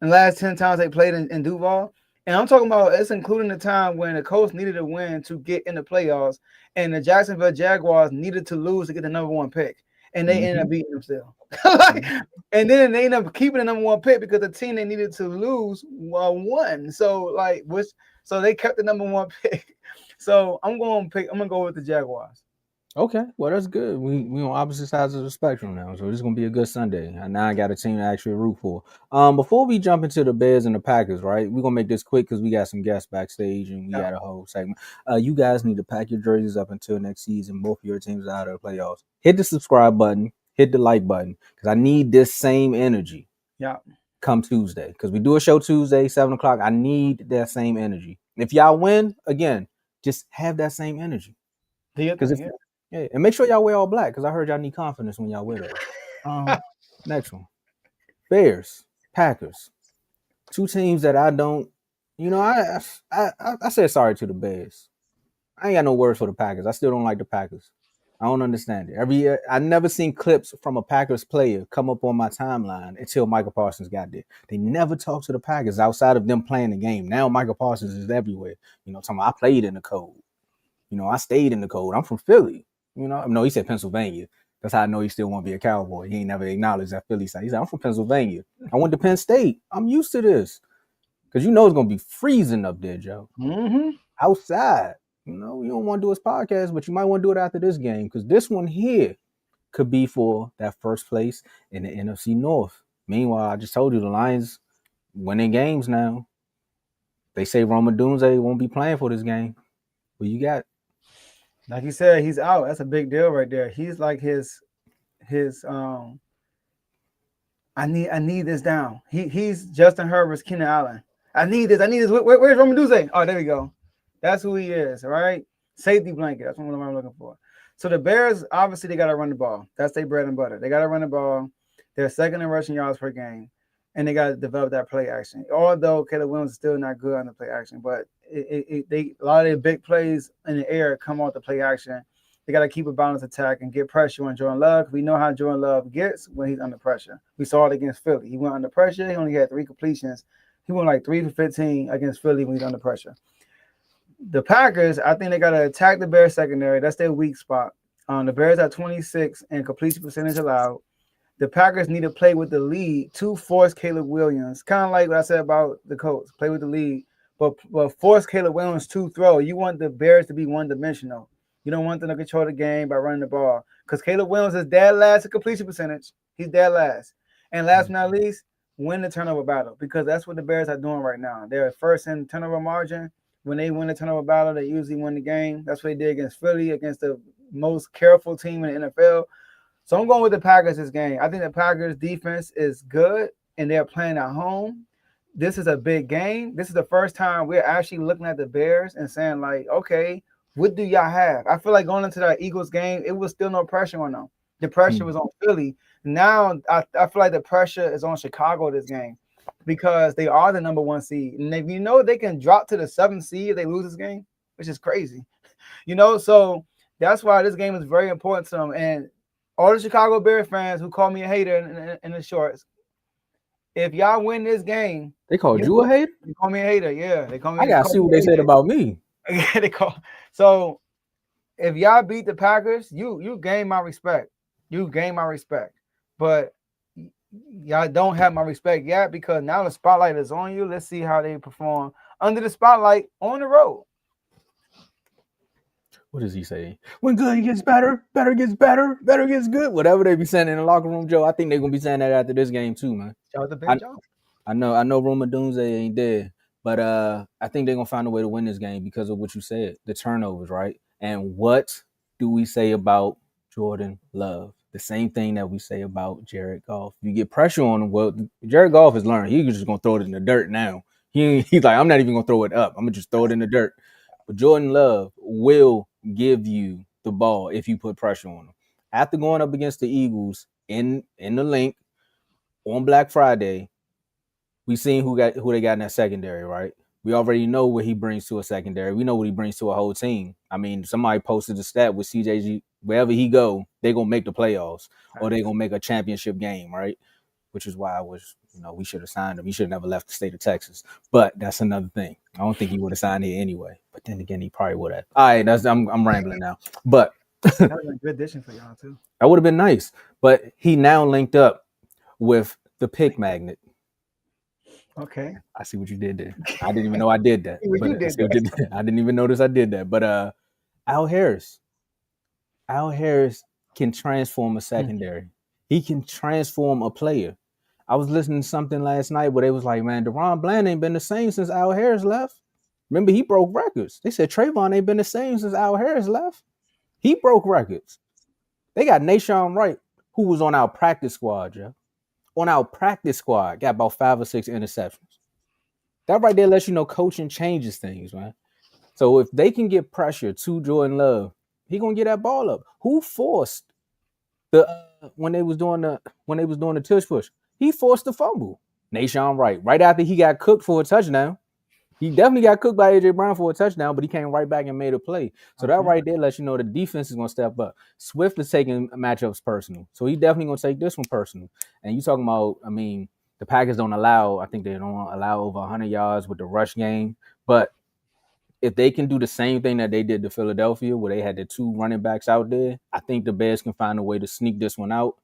The last 10 times they played in Duval. And I'm talking about it's including the time when the Colts needed a win to get in the playoffs, and the Jacksonville Jaguars needed to lose to get the number 1 pick. And they ended up beating them still. And then they ended up keeping the number 1 pick because the team they needed to lose won. So so they kept the number 1 pick. So I'm gonna go with the Jaguars. Okay, well that's good. We on opposite sides of the spectrum now, so this is gonna be a good Sunday. And now I got a team to actually root for. Before we jump into the Bears and the Packers, right? We're gonna make this quick because we got some guests backstage and we got a whole segment. You guys need to pack your jerseys up until next season. Both of your teams are out of the playoffs. Hit the subscribe button, hit the like button, because I need this same energy. Yeah. Come Tuesday, because we do a show Tuesday, 7:00. I need that same energy. If y'all win again, just have that same energy. Because yeah, and make sure y'all wear all black because I heard y'all need confidence when y'all wear those. Next one. Bears, Packers. 2 teams that I don't, I said sorry to the Bears. I ain't got no words for the Packers. I still don't like the Packers. I don't understand it. Every year, I never seen clips from a Packers player come up on my timeline until Michael Parsons got there. They never talk to the Packers outside of them playing the game. Now Michael Parsons is everywhere. Talking about I played in the cold. I stayed in the cold. I'm from Philly. No, he said Pennsylvania. That's how I know he still want to be a Cowboy. He ain't never acknowledged that Philly side. He said, I'm from Pennsylvania. I went to Penn State. I'm used to this. Because it's going to be freezing up there, Joe. Outside. We don't want to do his podcast, but you might want to do it after this game. Because this one here could be for that first place in the NFC North. Meanwhile, I just told you the Lions winning games now. They say Roma Dunze won't be playing for this game. What you got? Like you said, he's out. That's a big deal right there. He's like his I need this down. He's Justin Herbert's Keenan Allen. I need this. Where's Roma Dunze? Oh, there we go. That's who he is, all right? Safety blanket. That's what I'm looking for. So the Bears, obviously, they got to run the ball. That's their bread and butter. They got to run the ball. They're second in rushing yards per game, and they got to develop that play action. Although Caleb Williams is still not good on the play action, but a lot of their big plays in the air come off the play action. They got to keep a balanced attack and get pressure on Jordan Love. We know how Jordan Love gets when he's under pressure. We saw it against Philly. He went under pressure. He only had 3 completions. He went like 3 for 15 against Philly when he's under pressure. The Packers, I think they got to attack the Bears secondary. That's their weak spot. The Bears are 26 in completion percentage allowed. The Packers need to play with the lead to force Caleb Williams. Kind of like what I said about the Colts. Play with the lead, but force Caleb Williams to throw. You want the Bears to be one-dimensional. You don't want them to control the game by running the ball. Because Caleb Williams is dead last in completion percentage. He's dead last. And last but not least, win the turnover battle. Because that's what the Bears are doing right now. They're first in turnover margin. When they win the turnover battle, they usually win the game. That's what they did against Philly, against the most careful team in the NFL. So I'm going with the Packers this game. I think the Packers defense is good, and they're playing at home. This is a big game. This is the first time we're actually looking at the Bears and saying, like, okay, what do y'all have? I feel like going into that Eagles game, it was still no pressure on them. The pressure was on Philly. Now I feel like the pressure is on Chicago this game because they are the number 1 seed. And if they can drop to the 7th seed if they lose this game, which is crazy. So that's why this game is very important to them. And all the Chicago Bears fans who call me a hater in the shorts, if y'all win this game, they called you a hater? They call me a hater, yeah. They call me. I gotta see what they said about me. So if y'all beat the Packers, you gain my respect. You gain my respect. But y'all don't have my respect yet because now the spotlight is on you. Let's see how they perform under the spotlight on the road. What does he say? When good gets better, better gets better, better gets good. Whatever they be saying in the locker room, Joe, I think they're gonna be saying that after this game too, man. Shout out to Ben Jones. I know Roma Dunze ain't there, But I think they're gonna find a way to win this game because of what you said, the turnovers, right? And what do we say about Jordan Love? The same thing that we say about Jared Goff. You get pressure on him. Well, Jared Goff has learned. He's just gonna throw it in the dirt now. He's like, I'm not even gonna throw it up. I'm gonna just throw it in the dirt. But Jordan Love will give you the ball if you put pressure on him. After going up against the Eagles in the link on Black Friday, we seen who they got in that secondary, right? We already know what he brings to a secondary. We know what he brings to a whole team. I mean, somebody posted a stat with CJG. Wherever he go, they gonna make the playoffs or they gonna make a championship game, right? Which is why I was, we should have signed him. He should have never left the state of Texas. But that's another thing. I don't think he would have signed here anyway. But then again, he probably would have. All right, I'm rambling now. But that would have been a good addition for y'all too. That would have been nice. But he now linked up with the pick magnet. Okay. I see what you did there. I didn't even know I did that. I didn't even notice I did that. But Al Harris can transform a secondary. He can transform a player. I was listening to something last night where they was like, man, DeRon Bland ain't been the same since Al Harris left. Remember, he broke records. They said Trayvon ain't been the same since Al Harris left. He broke records. They got Nashawn Wright, who was on our practice squad, Joe. On our practice squad, got about 5 or 6 interceptions. That right there lets you know coaching changes things, man. So if they can get pressure to Jordan Love, he gonna get that ball up. Who forced the when they was doing the tush push? He forced the fumble. Nashawn Wright, right after he got cooked for a touchdown. He definitely got cooked by A.J. Brown for a touchdown, but he came right back and made a play. So that right there lets you know the defense is going to step up. Swift is taking matchups personal. So he definitely going to take this one personal. And you talking about, I mean, the Packers don't allow, I think they don't allow over 100 yards with the rush game. But if they can do the same thing that they did to Philadelphia, where they had the 2 running backs out there, I think the Bears can find a way to sneak this one out.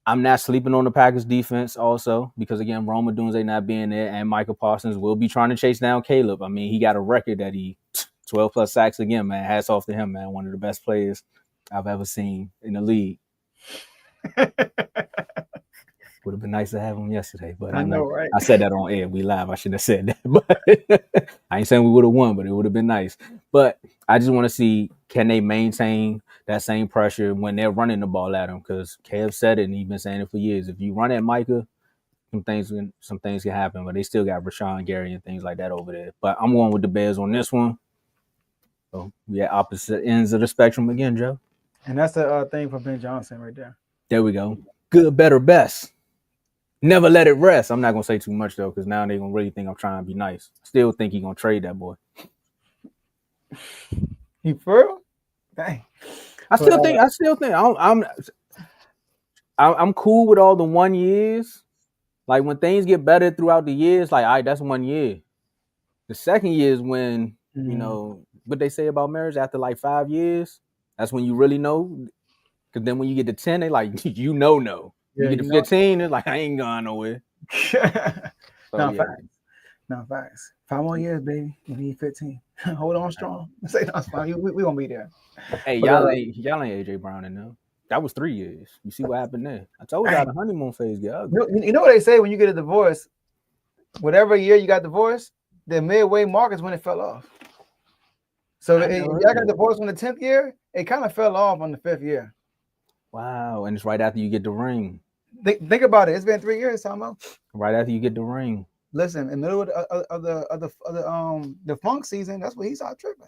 I'm not sleeping on the Packers defense also because, again, Roma Dunze not being there and Michael Parsons will be trying to chase down Caleb. I mean, he got a record that he 12-plus sacks again, man. Hats off to him, man. One of the best players I've ever seen in the league. Would have been nice to have him yesterday, but I know, right? I said that on air. We live. I shouldn't have said that, but I ain't saying we would have won, but it would have been nice. But I just want to see, can they maintain that same pressure when they're running the ball at him? Because Kev said it, and he's been saying it for years. If you run at Micah, some things can happen, but they still got Rashawn Gary and things like that over there. But I'm going with the Bears on this one. So we at opposite ends of the spectrum again, Joe. And that's the thing for Ben Johnson right there. There we go. Good, better, best. Never let it rest. I'm not going to say too much, though, because now they're going to really think I'm trying to be nice. Still think he's going to trade that boy. You for real? Dang. I still think I'm cool with all the 1 years. Like, when things get better throughout the years, like, all right, that's 1 year. The second year is when, what they say about marriage, after like 5 years, that's when you really know. Because then when you get to 10, they like, no. You get to 15, it's like, I ain't going nowhere. No, facts. 5 more years, baby. You need 15. Hold on strong. Say that's fine. We gonna be there. Hey, y'all ain't AJ Brown in there. That was 3 years. You see what happened there? I told y'all the honeymoon phase get ugly. You know what they say when you get a divorce? Whatever year you got divorced, the midway mark is when it fell off. So if y'all got divorced on the 10th year, it kind of fell off on the 5th year. Wow, and it's right after you get the ring. Think about it. It's been 3 years, Tomo. Right after you get the ring. Listen, in the middle of the funk season, that's when he started tripping.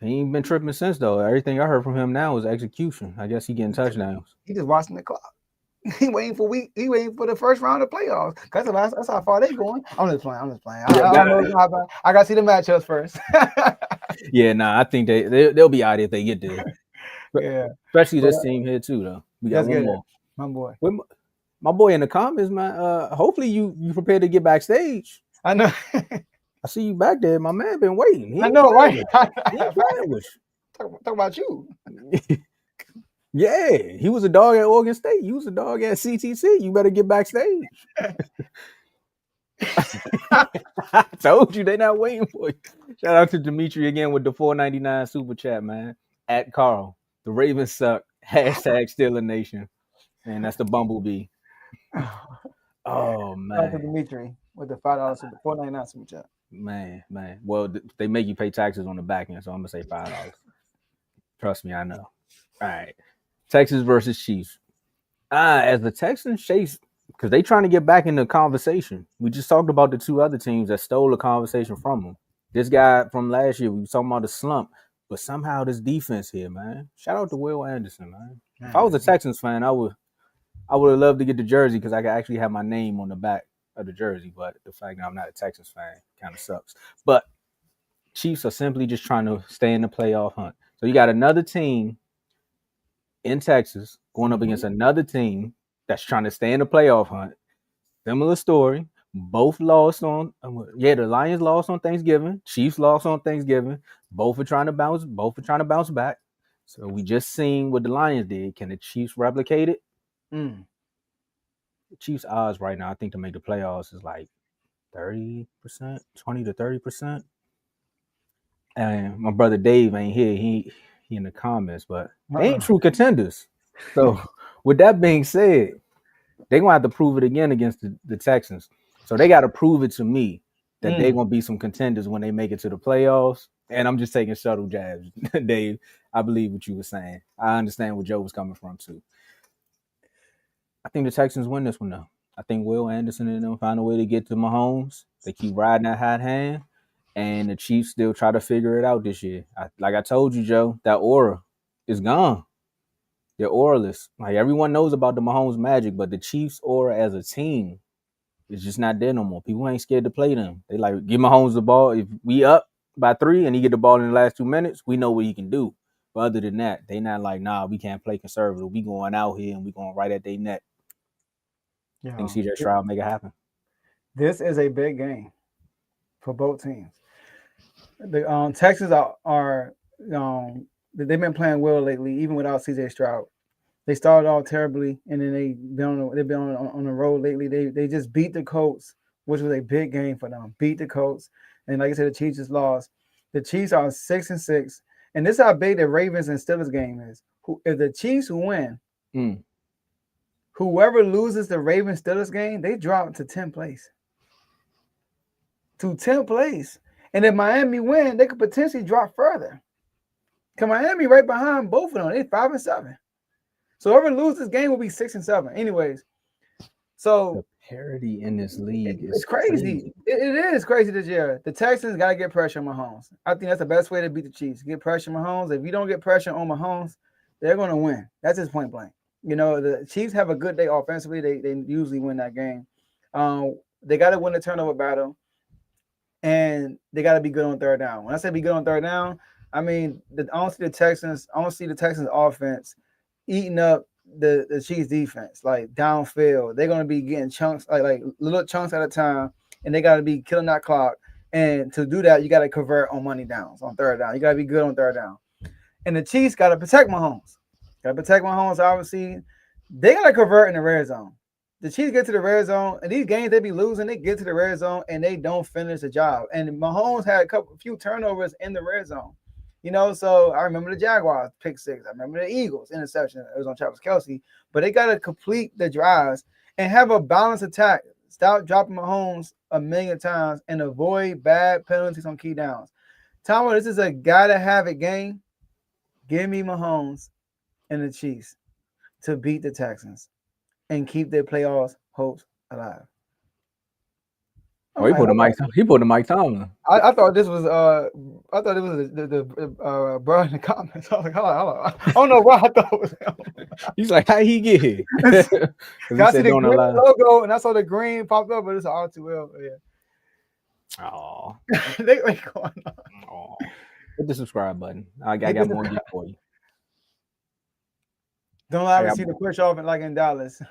He ain't been tripping since, though. Everything I heard from him now is execution. I guess he getting touchdowns. He just watching the clock. He waiting for the first round of playoffs. That's how far they going. I'm just playing. I gotta see the matchups first. Yeah, I think they'll be out if they get there. Yeah, especially this team here too, though. We got one more. My boy. My boy in the comments, man. Hopefully you prepared to get backstage. I know. I see you back there. My man been waiting. I know, right? Talk about you. Yeah, he was a dog at Oregon State. You was a dog at CTC. You better get backstage. I told you they not waiting for you. Shout out to Dimitri again with the $4.99 super chat, man. At Carl, the Ravens suck. Hashtag Steeler Nation. And that's the Bumblebee. Oh man, Dimitri. with the $5 $4.99 super chat. Man. Well, they make you pay taxes on the back end, so I'm gonna say $5. Trust me, I know. All right, Texans versus Chiefs. As the Texans chase, because they trying to get back in the conversation. We just talked about the two other teams that stole the conversation from them. This guy from last year, we were talking about the slump, but somehow this defense here, man. Shout out to Will Anderson, man. If I was a Texans fan, I would have loved to get the jersey because I could actually have my name on the back of the jersey. But the fact that I'm not a Texans fan kind of sucks. But Chiefs are simply just trying to stay in the playoff hunt. So you got another team in Texas going up against another team that's trying to stay in the playoff hunt. Similar story. Both lost on the Lions lost on Thanksgiving. Chiefs lost on Thanksgiving. Both are trying to bounce back. So we just seen what the Lions did. Can the Chiefs replicate it? The Chiefs odds right now, I think, to make the playoffs is like 30%, 20 to 30%. And my brother Dave ain't here. He in the comments, but they ain't true contenders. So with that being said, they're gonna have to prove it again against the Texans. So they got to prove it to me that they're gonna be some contenders when they make it to the playoffs. And I'm just taking subtle jabs, Dave. I believe what you were saying. I understand where Joe was coming from too. I think the Texans win this one though. I think Will Anderson and them find a way to get to Mahomes. They keep riding that hot hand, and the Chiefs still try to figure it out this year. Like I told you, Joe, that aura is gone. They're auraless. Like everyone knows about the Mahomes magic, but the Chiefs' aura as a team is just not there no more. People ain't scared to play them. They like give Mahomes the ball. If we up by 3 and he get the ball in the last 2 minutes, we know what he can do. But other than that, they not like, nah, we can't play conservative. We going out here and we going right at their neck. I think CJ Stroud make it happen. This is a big game for both teams. The Texans are they've been playing well lately, even without CJ Stroud. They started off terribly, and then they've been on the road lately. They just beat the Colts, which was a big game for them. Beat the Colts, and like I said, the Chiefs just lost. The Chiefs are 6-6, and this is how big the Ravens and Steelers game is. If the Chiefs win, whoever loses the Ravens Steelers game, they drop to 10th place. To 10th place. And if Miami win, they could potentially drop further. Because Miami right behind both of them. They're 5-7. So whoever loses this game will be 6-7. Anyways, so the parity in this league is crazy. It is crazy this year. The Texans got to get pressure on Mahomes. I think that's the best way to beat the Chiefs. Get pressure on Mahomes. If you don't get pressure on Mahomes, they're going to win. That's just point blank. You know, the Chiefs have a good day offensively. They usually win that game. They got to win the turnover battle, and they got to be good on third down. When I say be good on third down, I mean I don't see the Texans offense eating up the Chiefs defense like downfield. They're going to be getting chunks like little chunks at a time, and they got to be killing that clock. And to do that, you got to convert on money downs on third down. You got to be good on third down. And the Chiefs got to protect Mahomes. Obviously. They got to convert in the red zone. The Chiefs get to the red zone, and these games they be losing, they get to the red zone, and they don't finish the job. And Mahomes had a few turnovers in the red zone. You know, so I remember the Jaguars pick 6. I remember the Eagles interception. It was on Travis Kelce. But they got to complete the drives and have a balanced attack. Stop dropping Mahomes a million times and avoid bad penalties on key downs. Tomo, this is a gotta-have-it game. Give me Mahomes and the Chiefs to beat the Texans and keep their playoffs hopes alive. Oh, he put a Mike Tomlin. I thought this was the bro in the comments. I was like, I don't know why I thought it was him. He's like, how he get here? I see the green logo and I saw the green popped up, but it's an R2L. Yeah. Oh, they going on. Oh, hit the subscribe button. I got more gear for you. Don't allow me to see the push off like in Dallas.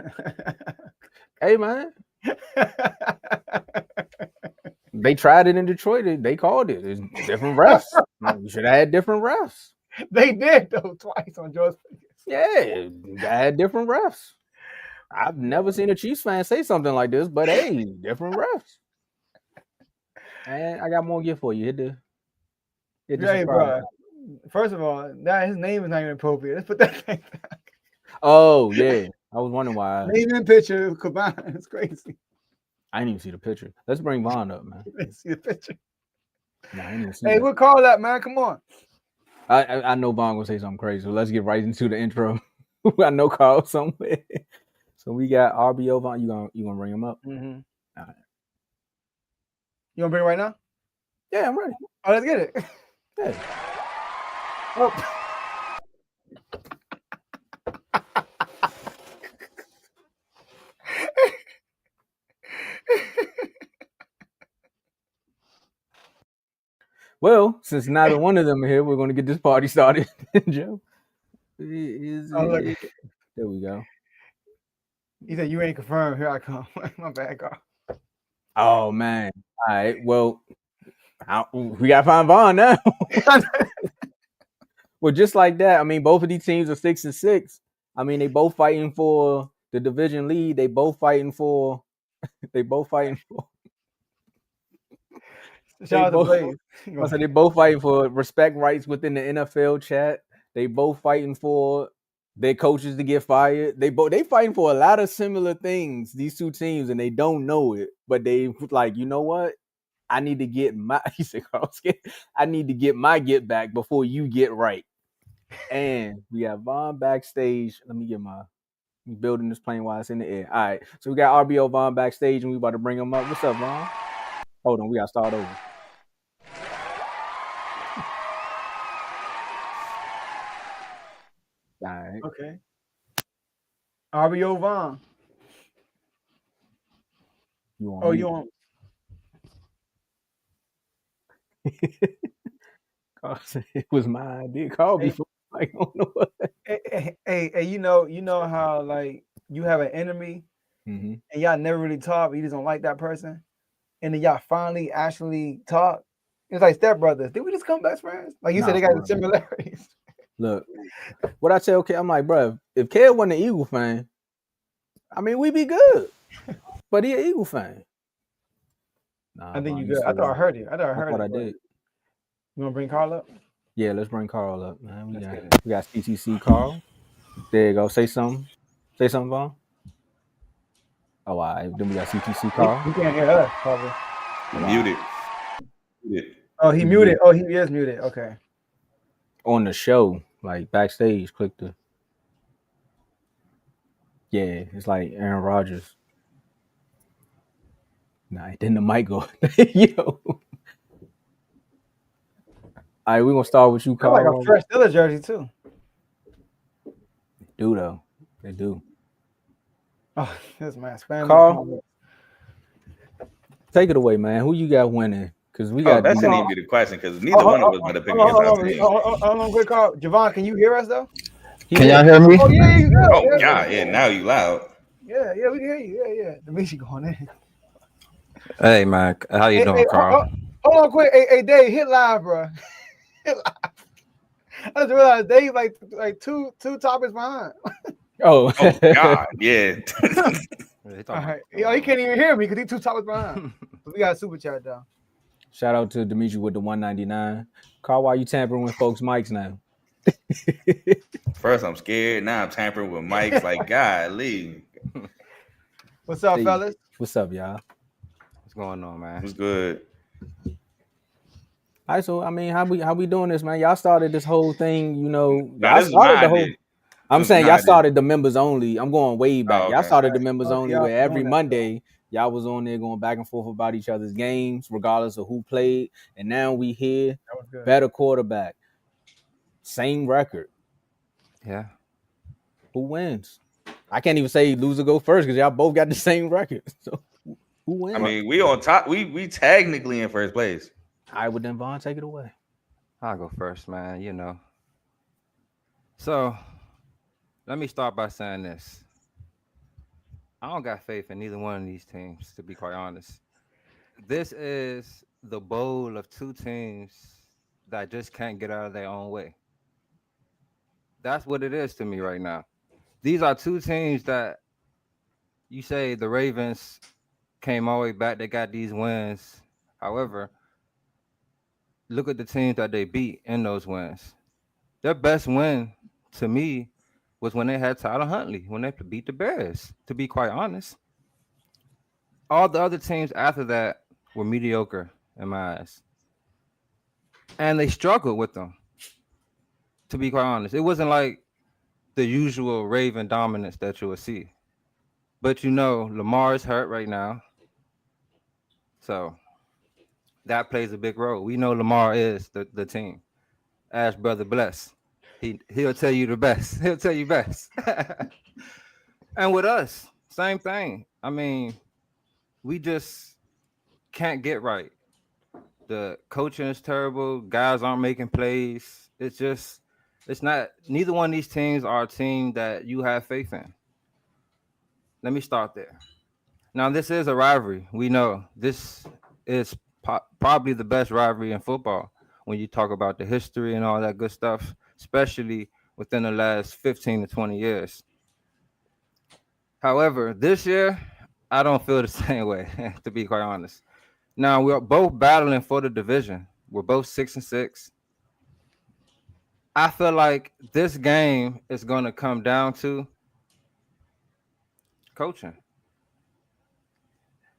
Hey man. They tried it in Detroit. They called it. It's different refs. You should have had different refs. They did though twice on George. Yeah, they had different refs. I've never seen a Chiefs fan say something like this, but hey, different refs. And I got more gear for you. Hit the hey, bro. First of all, his name is not even appropriate. Let's put that thing back. Oh yeah, I was wondering why. Name and picture combined. It's crazy. I didn't even see the picture. Let's bring Vaughn up, man. Let's see the picture. Nah, I didn't even see Hey, that. we'll call that, man. Come on. I know Vaughn gonna say something crazy, so let's get right into the intro. I know Carl somewhere. So we got RBO Vaughn. You gonna bring him up? Mm-hmm. All right. You want to bring it right now? Yeah, I'm ready. Oh, let's get it. Yeah. Oh. Well, since neither one of them are here, we're gonna get this party started. Joe, is Oh, look. it? There we go. He said you ain't confirmed. Here I come. My bad, Carl. Oh man. All right. Well, we gotta find Vaughn now. Well, just like that. I mean, both of these teams are 6-6. I mean, they both fighting for the division lead. They both fighting for. Shout out to Blaze. They both fighting for respect rights within the NFL chat. They both fighting for their coaches to get fired. They fighting for a lot of similar things, these two teams, and they don't know it. But they like, you know what? I need to get my I need to get my get back before you get right. And we have Vaughn backstage. Let me get my building this plane while it's in the air. All right. So we got RBO Vaughn backstage, and we about to bring him up. What's up, Vaughn? Hold on, we gotta start over. All right. Okay. RBO Vaughn. You on? Oh, you on? It was my idea. Call me. Like, I don't know what. Hey, you know how like you have an enemy Mm-hmm. and y'all never really talk, but you just don't like that person, and then y'all finally actually talk. It's like stepbrothers. Did we just come best friends? Like you said, they got the similarities. Look, what I tell Kale, I'm like, bro, if Kale wasn't an Eagle fan, I mean, we'd be good. But he an Eagle fan. Nah, I think you good. I thought I heard you. I thought I did. You want to bring Carl up? Yeah, let's bring Carl up, man. We got CTC Carl. There you go. Say something. Say something, Vaughn. Oh, all right. Then we got CTC Carl. He can't hear us, probably. Muted. Oh, he muted. Oh, he is muted. Okay. On the show, like backstage, click the. Yeah, it's like Aaron Rodgers. Nah, then the mic go. Yo. All right, we're gonna start with you, Carl. Like a fresh Steelers jersey too. They do though. They do. Oh, this man, Spanish. Carl, take it away, man. Who you got winning? Because we got. That shouldn't even be the question. Because neither one of us want to pick against our team. Hold on, quick, Carl. Javon, can you hear us though? Can y'all hear me? Oh yeah, you good. Oh yeah. Now you loud. Yeah, we can hear you. Yeah. The music going in. Hey, man. How you doing, Carl? Hold on, quick. Hey, Dave, hit live, bro. Hit live. I just realized Dave like two topics behind. Oh God, yeah. All right. Yo, he can't even hear me because he's 2 topics behind. But we got a super chat though. Shout out to Dimitri with the 199. Carl, why you tampering with folks' mics now? First I'm scared. Now I'm tampering with mics. Like, golly. What's up, fellas? What's up, y'all? What's going on, man? What's good? All right, so I mean, how we doing this, man? Y'all started this whole thing, you know. Y'all started the whole. I'm saying y'all started the members only. I'm going way back. Okay. Y'all started the members only, y'all where every doing that, Monday y'all was on there going back and forth about each other's games, regardless of who played. And now we here, better quarterback, same record. Yeah. Who wins? I can't even say loser go first because y'all both got the same record. So who wins? I mean, we on top. We technically in first place. I would then Vaughn take it away. I'll go first, man. You know. So let me start by saying this. I don't got faith in neither one of these teams, to be quite honest. This is the bowl of two teams that just can't get out of their own way. That's what it is to me right now. These are two teams that you say the Ravens came all the way back. They got these wins. However, look at the teams that they beat in those wins. Their best win, to me, was when they had Tyler Huntley, when they beat the Bears, to be quite honest. All the other teams after that were mediocre in my eyes, and they struggled with them. To be quite honest, it wasn't like the usual Raven dominance that you would see. But Lamar is hurt right now, so that plays a big role. We know Lamar is the team. Ask Brother Bless. He'll tell you the best. He'll tell you best. And with us, same thing. I mean, we just can't get right. The coaching is terrible. Guys aren't making plays. It's not. Neither one of these teams are a team that you have faith in. Let me start there. Now, this is a rivalry. We know this is probably the best rivalry in football when you talk about the history and all that good stuff, especially within the last 15 to 20 years. However, this year, I don't feel the same way, to be quite honest. Now, we're both battling for the division. We're both 6-6. I feel like this game is going to come down to coaching.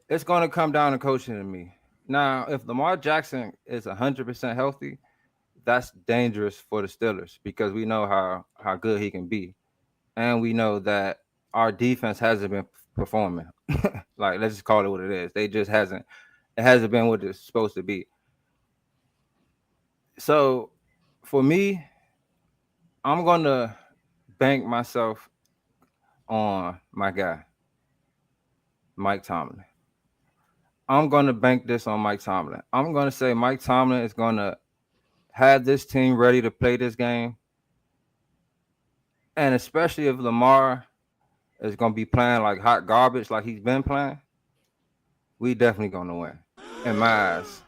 It's going to come down to coaching to me. Now, if Lamar Jackson is 100% healthy, that's dangerous for the Steelers because we know how good he can be, and we know that our defense hasn't been performing. Like, let's just call it what it is. They just hasn't. It hasn't been what it's supposed to be. So, for me, I'm gonna bank myself on my guy, Mike Tomlin. I'm gonna bank this on Mike Tomlin. I'm gonna say Mike Tomlin is gonna have this team ready to play this game. And especially if Lamar is going to be playing like hot garbage like he's been playing, we definitely going to win, in my eyes.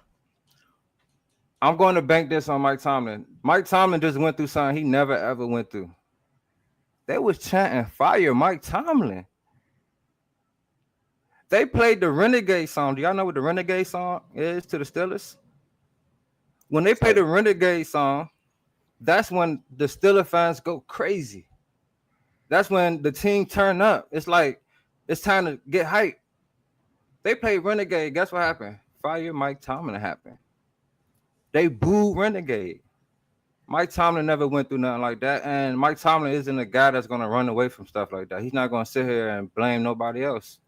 I'm going to bank this on Mike Tomlin. Mike Tomlin just went through something he never, ever went through. They was chanting, "Fire Mike Tomlin." They played the Renegade song. Do y'all know what the Renegade song is to the Steelers? When they play the Renegade song, that's when the Steelers fans go crazy. That's when the team turn up. It's like it's time to get hype. They played Renegade. Guess what happened? Fire Mike Tomlin happened. They booed Renegade. Mike Tomlin never went through nothing like that. And Mike Tomlin isn't a guy that's going to run away from stuff like that. He's not going to sit here and blame nobody else.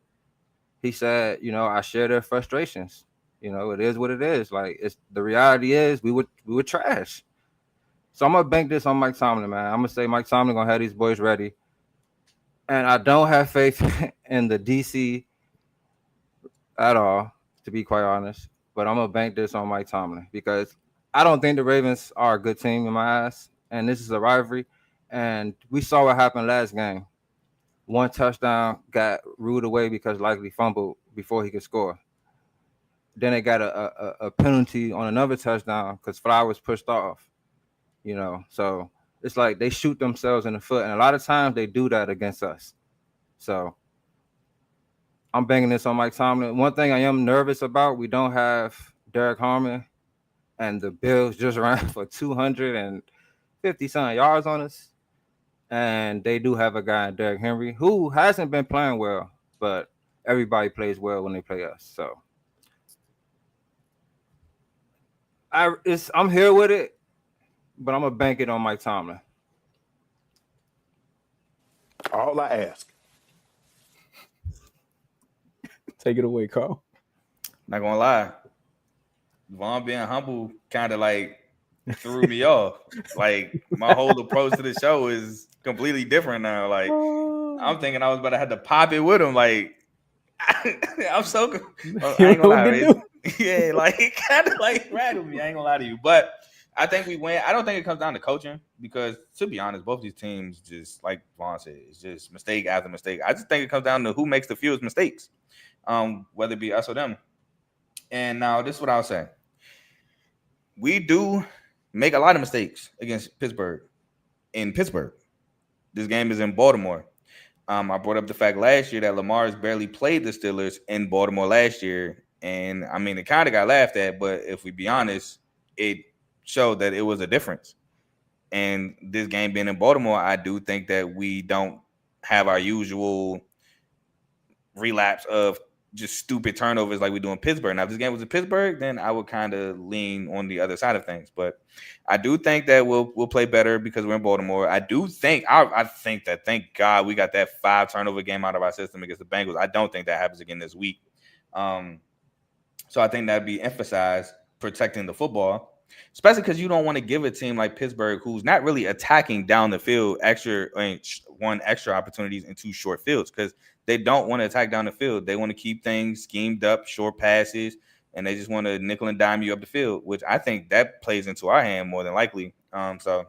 He said, I share their frustrations. It is what it is. Like, the reality is we were trash. So I'm going to bank this on Mike Tomlin, man. I'm going to say Mike Tomlin going to have these boys ready. And I don't have faith in the DC at all, to be quite honest. But I'm going to bank this on Mike Tomlin because I don't think the Ravens are a good team in my eyes. And this is a rivalry. And we saw what happened last game. One touchdown got ruled away because likely fumbled before he could score. Then they got a penalty on another touchdown because Flowers pushed off. So it's like they shoot themselves in the foot. And a lot of times they do that against us. So I'm banging this on Mike Tomlin. One thing I am nervous about, we don't have Derek Harmon. And the Bills just ran for 250-something yards on us. And they do have a guy in Derrick Henry who hasn't been playing well, but everybody plays well when they play us. So I'm here with it, but I'm going to bank it on Mike Tomlin. All I ask. Take it away, Carl. Not going to lie. Vaughn being humble kind of like threw me off. Like, my whole approach to the show is completely different now. Like, I'm thinking I was about to have to pop it with him. Like, I'm so I ain't gonna lie. Yeah, like, it kind of like rattled me. I ain't gonna lie to you. But I think we win. I don't think it comes down to coaching because, to be honest, both these teams just, like Vaughn said, it's just mistake after mistake. I just think it comes down to who makes the fewest mistakes, whether it be us or them. And now this is what I'll say. We do make a lot of mistakes against Pittsburgh. In Pittsburgh, this game is in Baltimore. I brought up the fact last year that Lamar's barely played the Steelers in Baltimore last year. And, I mean, it kind of got laughed at, but if we be honest, it showed that it was a difference. And this game being in Baltimore, I do think that we don't have our usual relapse of just stupid turnovers like we do in Pittsburgh. Now, if this game was in Pittsburgh, then I would kind of lean on the other side of things. But I do think that we'll play better because we're in Baltimore. I do think I think that, thank God, we got that 5 turnover game out of our system against the Bengals. I don't think that happens again this week. So I think that'd be emphasized, protecting the football, especially because you don't want to give a team like Pittsburgh, who's not really attacking down the field, extra opportunities in 2 short fields, because they don't want to attack down the field. They want to keep things schemed up, short passes, and they just want to nickel and dime you up the field, which I think that plays into our hand more than likely. So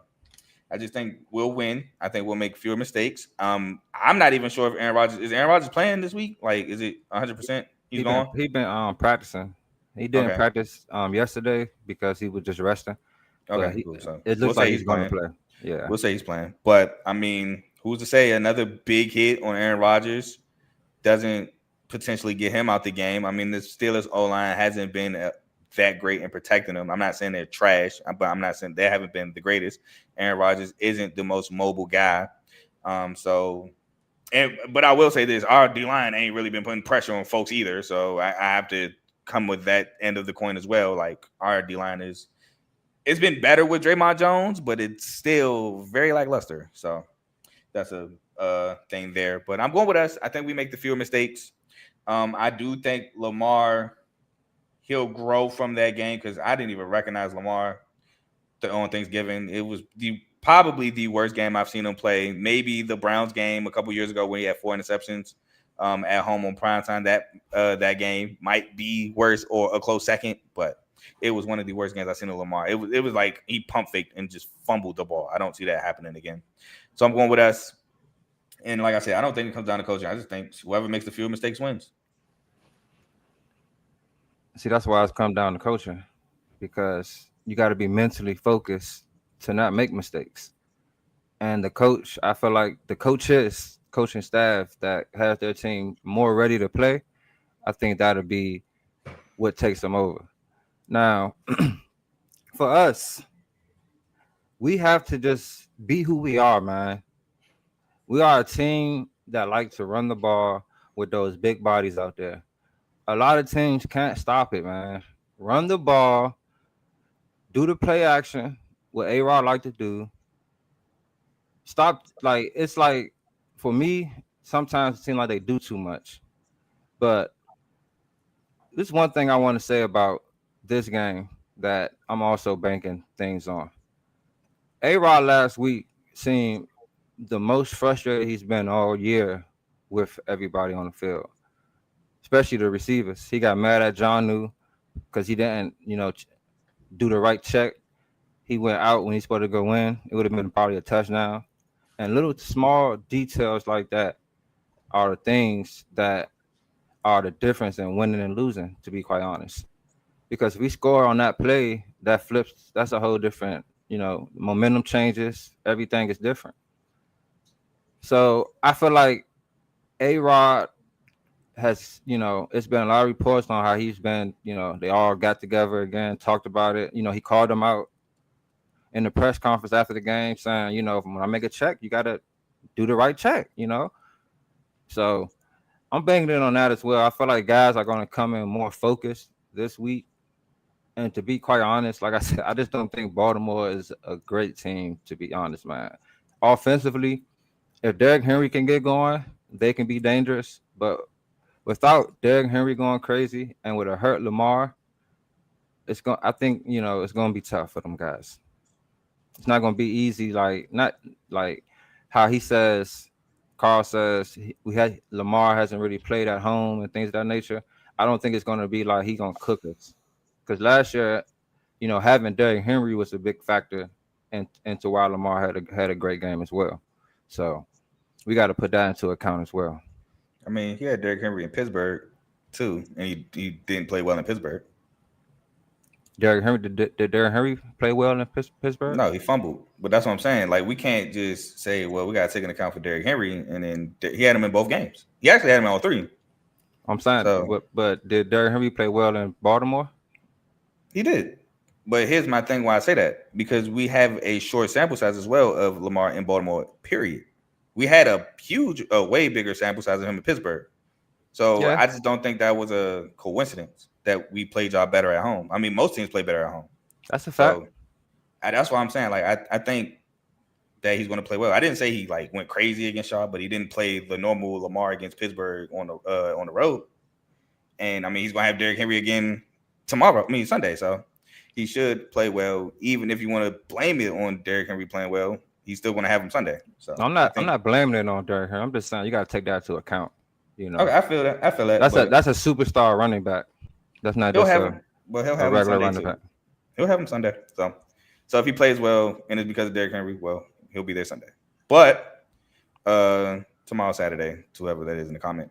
I just think we'll win. I think we'll make fewer mistakes. I'm not even sure if Aaron Rodgers playing this week. Like, is it 100%? He's going. He been practicing. He didn't practice yesterday because he was just resting. Okay, cool. So it looks like he's going to play. Yeah, we'll say he's playing. But I mean, who's to say another big hit on Aaron Rodgers doesn't potentially get him out the game? I mean, the Steelers O-line hasn't been that great in protecting them. I'm not saying they're trash, but I'm not saying they haven't been the greatest. Aaron Rodgers isn't the most mobile guy. But I will say this: our D-line ain't really been putting pressure on folks either. So I have to come with that end of the coin as well. Like, our D-line it's been better with Draymond Jones, but it's still very lackluster. So that's a thing there. But I'm going with us. I think we make the fewer mistakes. I do think Lamar, he'll grow from that game, because I didn't even recognize Lamar on Thanksgiving. It was probably the worst game I've seen him play. Maybe the Browns game a couple years ago when he had 4 interceptions at home on primetime. That game might be worse or a close second, but it was one of the worst games I've seen of Lamar. It was like he pump faked and just fumbled the ball. I don't see that happening again. So I'm going with us. And like I said, I don't think it comes down to coaching. I just think whoever makes the fewer mistakes wins. See, that's why it's come down to coaching, because you got to be mentally focused to not make mistakes. And the coach, I feel like the coaching staff that has their team more ready to play, I think that'll be what takes them over. Now, for us, we have to just be who we are, man. We are a team that likes to run the ball with those big bodies out there. A lot of teams can't stop it, man. Run the ball, do the play action, what A-Rod like to do. Stop, it's like, for me, sometimes it seems like they do too much. But this one thing I want to say about this game that I'm also banking things on. A-Rod last week seemed the most frustrated he's been all year with everybody on the field, especially the receivers. He got mad at Jonnu because he didn't, do the right check. He went out when he's supposed to go in. It would have been probably a touchdown. And little small details like that are the things that are the difference in winning and losing, to be quite honest. Because if we score on that play, that flips, that's a whole different, momentum changes. Everything is different. So I feel like A-Rod has, it's been a lot of reports on how he's been, they all got together again, talked about it. He called them out in the press conference after the game saying, when I make a check, you got to do the right check, So I'm banging in on that as well. I feel like guys are going to come in more focused this week. And to be quite honest, like I said, I just don't think Baltimore is a great team, to be honest, man. Offensively, if Derrick Henry can get going, they can be dangerous. But without Derrick Henry going crazy and with a hurt Lamar, I think it's going to be tough for them guys. It's not going to be easy, not like how Carl says Lamar hasn't really played at home and things of that nature. I don't think it's going to be like he's going to cook us. Because last year, having Derrick Henry was a big factor into why Lamar had a great game as well. So we got to put that into account as well. I mean, he had Derrick Henry in Pittsburgh too, and he didn't play well in Pittsburgh. Derrick Henry did Derrick Henry play well in Pittsburgh? No, he fumbled. But that's what I'm saying. Like, we can't just say, well, we got to take into account for Derrick Henry, and then he had him in both games. He actually had him in all 3. I'm saying, but did Derrick Henry play well in Baltimore? He did. But here's my thing why I say that. Because we have a short sample size as well of Lamar in Baltimore, period. We had a way bigger sample size of him in Pittsburgh. So Yeah. I just don't think that was a coincidence that we played y'all better at home. I mean, most teams play better at home. That's a fact. So that's why I'm saying, like, I think that he's going to play well. I didn't say he like went crazy against y'all, but he didn't play the normal Lamar against Pittsburgh on the road. And I mean, he's going to have Derrick Henry again tomorrow. I mean, Sunday. So he should play well. Even if you want to blame it on Derrick Henry playing well, he's still going to have him Sunday. So I'm not blaming it on Derrick Henry. I'm just saying you got to take that into account. You know, okay, I feel that. That's a superstar running back. That's not he'll just have a, him. Well, he'll a have him regular Sunday running too. back. He'll have him Sunday. So if he plays well and it's because of Derrick Henry, well, he'll be there Sunday. But tomorrow, Saturday, to whoever that is in the comment.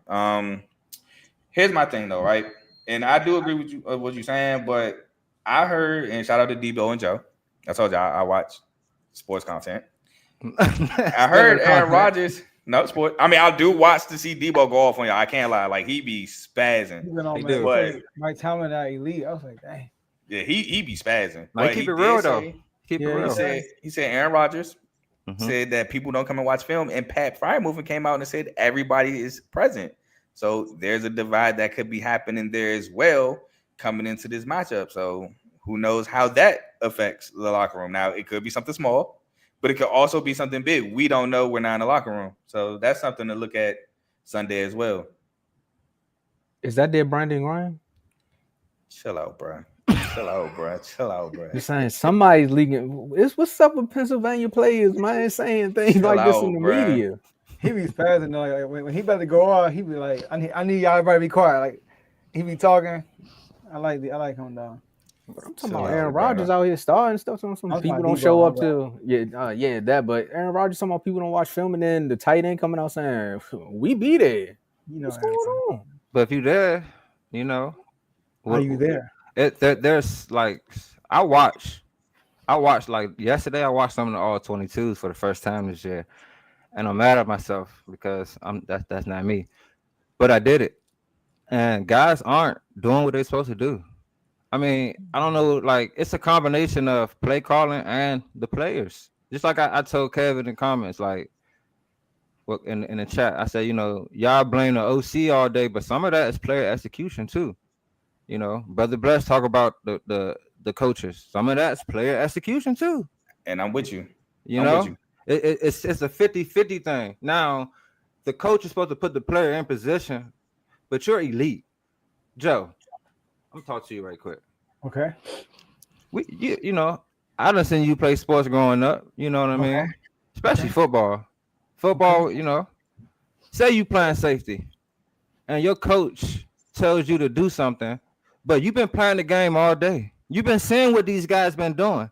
Here's my thing though, right? And I do agree with you what you're saying, but I heard, and shout out to Debo and Joe. I told you I watch sports content. I heard Aaron Rodgers. No sport. I mean, I do watch to see Debo go off on y'all. I can't lie. Like he be spazzing. Even on But Mike Tomlin that elite, I was like, dang. yeah, he be spazzing. Like, But keep he it real did though. say- Keep it Yeah, real. He said Aaron Rodgers Mhm. said that people don't come and watch film, and Pat Fryermuth came out and said everybody is present. So there's a divide that could be happening there as well coming into this matchup. So who knows how that affects the locker room? Now it could be something small, but it could also be something big. We don't know. We're not in the locker room, so that's something to look at Sunday as well. Is that their Brandon Ryan? Chill out, bro. Chill out, bro. Chill out, bro. You're saying somebody's leaking. What's up with Pennsylvania players, man, saying things Chill like this in out, the bruh. media? He be spazzing though. Like, when he about to go off, he be like, I need y'all everybody to be quiet. Like he be talking. I like him though. But I'm talking Chill about out, Aaron bro. Rodgers out here starting stuff. Some I'm people talking don't Debo, show up bro. to that. But Aaron Rodgers talking about people don't watch film, and then the tight end coming out saying we be there. You know, What's going on? But if you there, you know, are you there? There's like I watched like yesterday. I watched some of the all 22s for the first time this year, and I'm mad at myself because that's not me, but I did it, and guys aren't doing what they're supposed to do. I mean, I don't know, like it's a combination of play calling and the players. Just like I told Kevin in comments, like in the chat, I said, you know, y'all blame the OC all day, but some of that is player execution too. You know, Brother Bless talk about the coaches. Some of that's player execution too. And I'm with you. You I'm know, with you. it's a 50-50 thing. Now, the coach is supposed to put the player in position, but you're elite. Joe, I'm gonna talk to you right quick. Okay. You know, I done seen you play sports growing up. You know what I mean? Okay. Especially football. Football, you know, say you playing safety, and your coach tells you to do something, but you've been playing the game all day. You've been seeing what these guys been doing.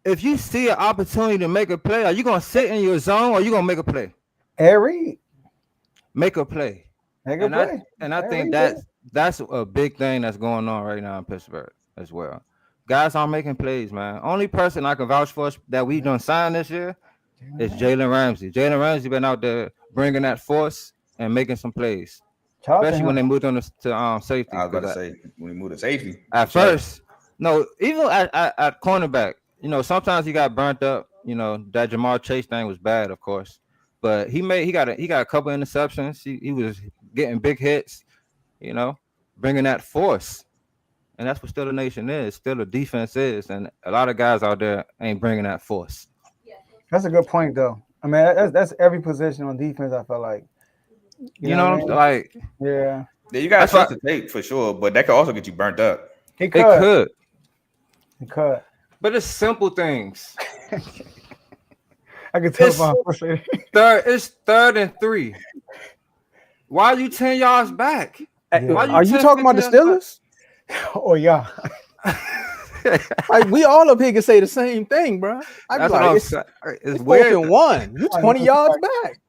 If you see an opportunity to make a play, are you gonna sit in your zone or are you gonna make a play? Harry, Make a play. make a And play. I think Harry, that's a big thing that's going on right now in Pittsburgh as well. Guys aren't making plays, man. Only person I can vouch for that we done signed this year is Jalen Ramsey. Jalen Ramsey been out there bringing that force and making some plays, Shout out to especially when him. they moved on to safety. I was about to 'Cause say when we moved to safety. at first, no, even at cornerback, you know, sometimes he got burnt up. You know, that Jamar Chase thing was bad, of course, but he got a couple interceptions. He was getting big hits, you know, bringing that force, and that's what still the nation is, still the defense is, and a lot of guys out there ain't bringing that force. That's a good point, though. I mean, that's every position on defense. I feel like. You know what I'm like? Yeah, Yeah, you got That's to trust the tape for sure, but that could also get you burnt up. he It could. could, He could. but it's simple things. I could tell It's- by how frustrated. It's 3rd and 3. Why are you 10 yards back? Yeah. Why Are you 10, talking about the 15 yards Steelers? Oh yeah. Like we all up here can say the same thing, bro. I be That's what like, I'm it's saying. It's 4th weird. and 1. You I 20 know. yards back.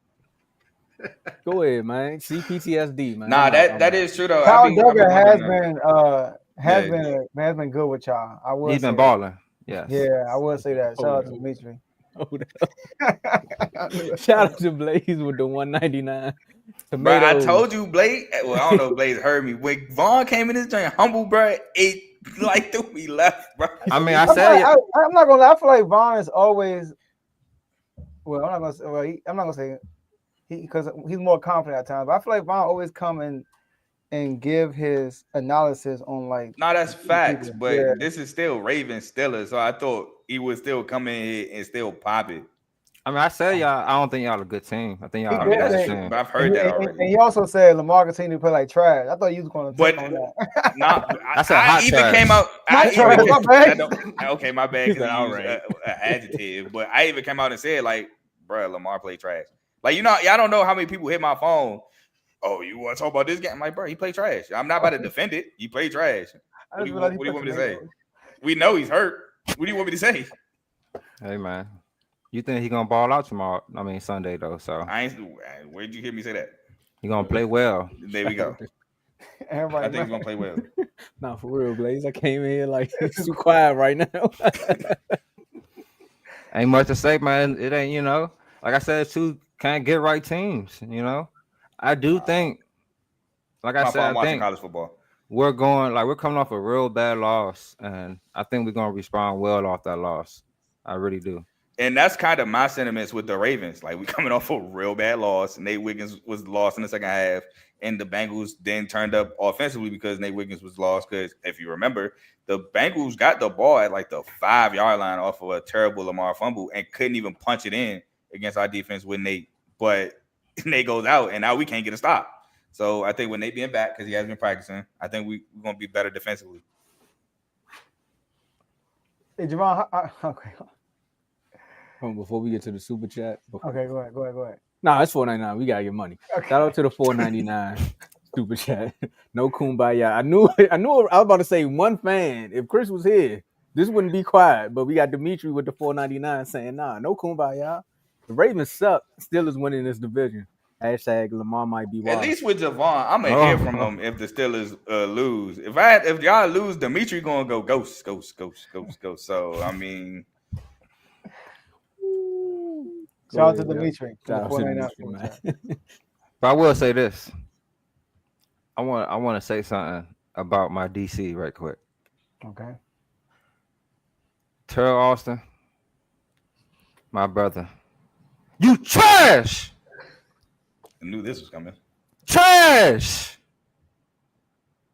Go ahead, man. See PTSD, man. Nah, that is true though. Kyle I be Duggar has wondering, has been good with y'all. I will. He's say been that. balling. Yes. Yeah, I will say that. Shout out to Oh, Dimitri. Shout out to Blaze with the 199. bro, I Tomatoes. told you, Blade. Well, I don't know if Blaze heard me. When Vaughn came in this joint, humble, bro, it like threw me left, bro. I mean, I I'm said not, I'm not gonna lie. I feel like Vaughn is always. Well, I'm not gonna say. because he's more confident at times. But I feel like Von always come and give his analysis on like. No, that's facts, people. but Yeah. this is still Ravens Steelers, so I thought he would still come in here and still pop it. I mean, I said y'all. I don't think y'all a good team. I think He y'all. I mean, did that's say- true, but I've And heard he, that and already. he also said Lamar continue to play like trash. I thought you was going to But take on that. not, That's a I hot even trash. came out. Not I trash, even my bad. I don't, okay, my bad He's because he like, used alright. an adjective. But I even came out and said like, "Bro, Lamar play trash." Like y'all don't know how many people hit my phone. Oh, you want to talk about this game? I'm like, bro, he play trash. I'm not about to defend it. He play trash. I What just do you realized he want me to put say? tomatoes. We know he's hurt. What do you want me to say? Hey man, you think he gonna ball out tomorrow? I mean Sunday though. So Where'd you hear me say that? he gonna play well. There we go. Everybody I think he's mad. gonna play well. Nah, for real, Blaze. I came in here like it's too quiet right now. Ain't much to say, man. It ain't, you know. Like I said, two can't get right teams. You know, I do think. Like I My said, fault, I'm I watching think college football. we're coming off a real bad loss, and I think we're gonna respond well off that loss. I really do. And that's kind of my sentiments with the Ravens. Like we coming off a real bad loss. Nate Wiggins was lost in the second half, and the Bengals then turned up offensively because Nate Wiggins was lost. Because if you remember, the Bengals got the ball at like the 5-yard line off of a terrible Lamar fumble and couldn't even punch it in against our defense with Nate. But Nate goes out, and now we can't get a stop. So I think with Nate being back, because he has been practicing, I think we're going to be better defensively. Hey, Javon, okay. Before we get to the super chat. Okay, go ahead. Nah, it's $4.99. We gotta get money. Okay. Shout out to the $4.99 super chat. No kumbaya. I knew I was about to say one fan. If Chris was here, this wouldn't be quiet. But we got Dimitri with the $4.99 saying, nah, no kumbaya. The Ravens suck. Steelers winning this division. Hashtag Lamar might be wild. At least with Javon, I'm gonna hear from him if the Steelers lose. If y'all lose, Dimitri gonna go ghost. So I mean, Shout out to Dimitri. Shout out to Dimitri, man. But I will say this. I want to say something about my DC right quick. Okay. Terrell Austin, my brother. You trash! I knew this was coming. Trash!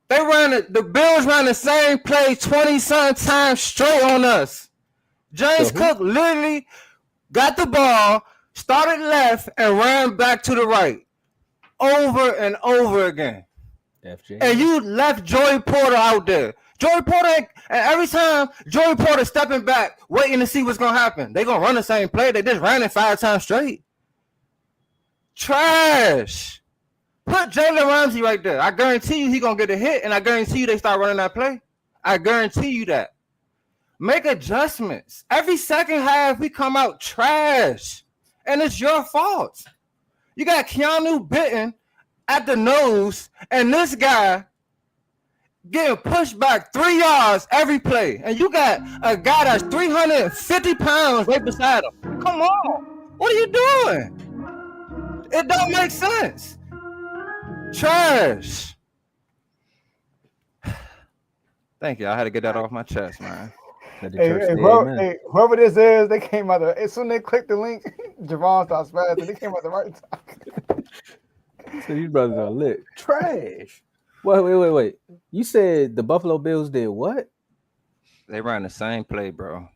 The Bills ran the same play 20-some times straight on us. James Cook literally got the ball, started left, and ran back to the right. Over and over again. FJ. And you left Joey Porter out there. Joey Porter, and every time Joey Porter stepping back, waiting to see what's going to happen. They're going to run the same play. They just ran it 5 times straight. Trash. Put Jalen Ramsey right there. I guarantee you he's going to get a hit, and I guarantee you they start running that play. I guarantee you that. Make adjustments. Every second half, we come out trash. And it's your fault. You got Keanu Bitten at the nose, and this guy getting pushed back 3 yards every play. And you got a guy that's 350 pounds right beside him. Come on. What are you doing? It don't make sense. Trash. Thank you. I had to get that off my chest, man. Whoever this is, they came out as soon as they clicked the link, Javon starts spazzing. They came out the right time. So these brothers are lit. Trash. Wait. You said the Buffalo Bills did what? They ran the same play, bro.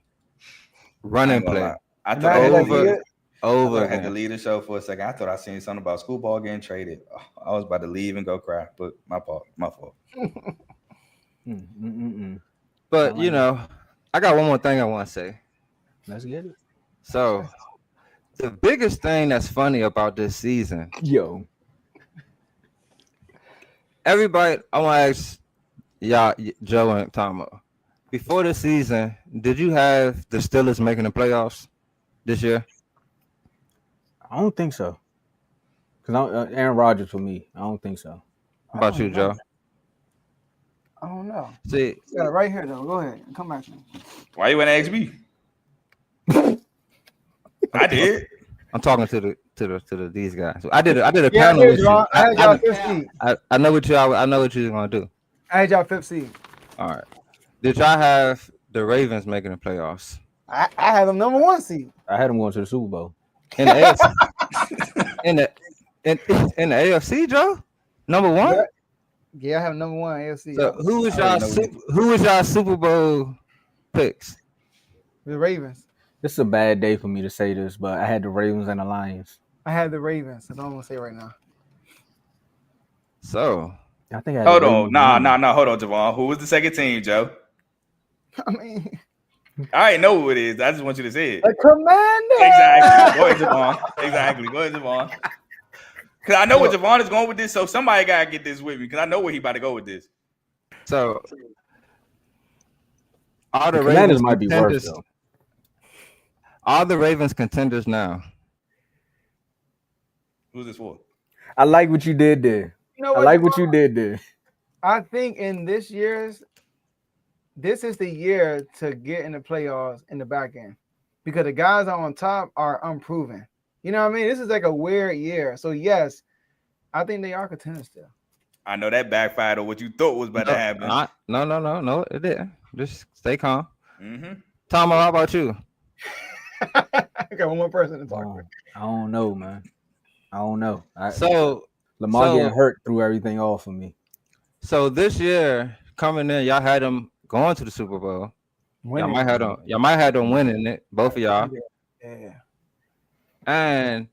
Running play. I thought I had to again. leave the show for a second. I thought I seen something about Schoolball getting traded. Oh, I was about to leave and go cry, but my fault. But you know, I got one more thing I want to say. Let's get it. So, the biggest thing that's funny about this season, everybody, I want to ask y'all, Joe and Tomo, before the season, did you have the Steelers making the playoffs this year? I don't think so. Because Aaron Rodgers for me, I don't think so. How about you, Joe? I don't know. See, got it right here though. Go ahead. Come back to me. Why you want to ask me? I did. I'm talking to these guys. So I did a panel with you. I had y'all 5th seed. I know what you're gonna do. I had y'all 5th seed. All right. Did y'all have the Ravens making the playoffs? I had them number 1 seed. I had them going to the Super Bowl. In the AFC. in the AFC, Joe? Number one. Yeah. Yeah, I have number one AFC. So Yeah. who was I already y'all? know this. Who was y'all Super Bowl picks? The Ravens. This is a bad day for me to say this, but I had the Ravens and the Lions. I had the Ravens. That's all I'm gonna say right now. So I think I had Hold the on. Ravens Nah. winning. Hold on, Javon. Who was the second team, Joe? I mean, I already know who it is. I just want you to say it. the Commander. Exactly. Go ahead, Javon. Exactly. Go ahead, Javon. Because I know where Javon is going with this, so somebody got to get this with me because I know where he about to go with this. So all The the Commanders Ravens might be worse contenders. though. All the Ravens contenders now. Who's this for? I like what you did there. You know I what? like what you did there. I think in this is the year to get in the playoffs in the back end because the guys on top are unproven. You know what I mean? This is like a weird year. So yes, I think they are contenders still. I know that backfired on what you thought was about to happen. No, it didn't. Just stay calm. Mm-hmm. Tomo, how about you? I got one more person to talk with. I don't know, man. I don't know. So Lamar getting hurt threw everything off for me. So this year coming in, y'all had them going to the Super Bowl. Y'all might have them winning it, both of y'all. Yeah. And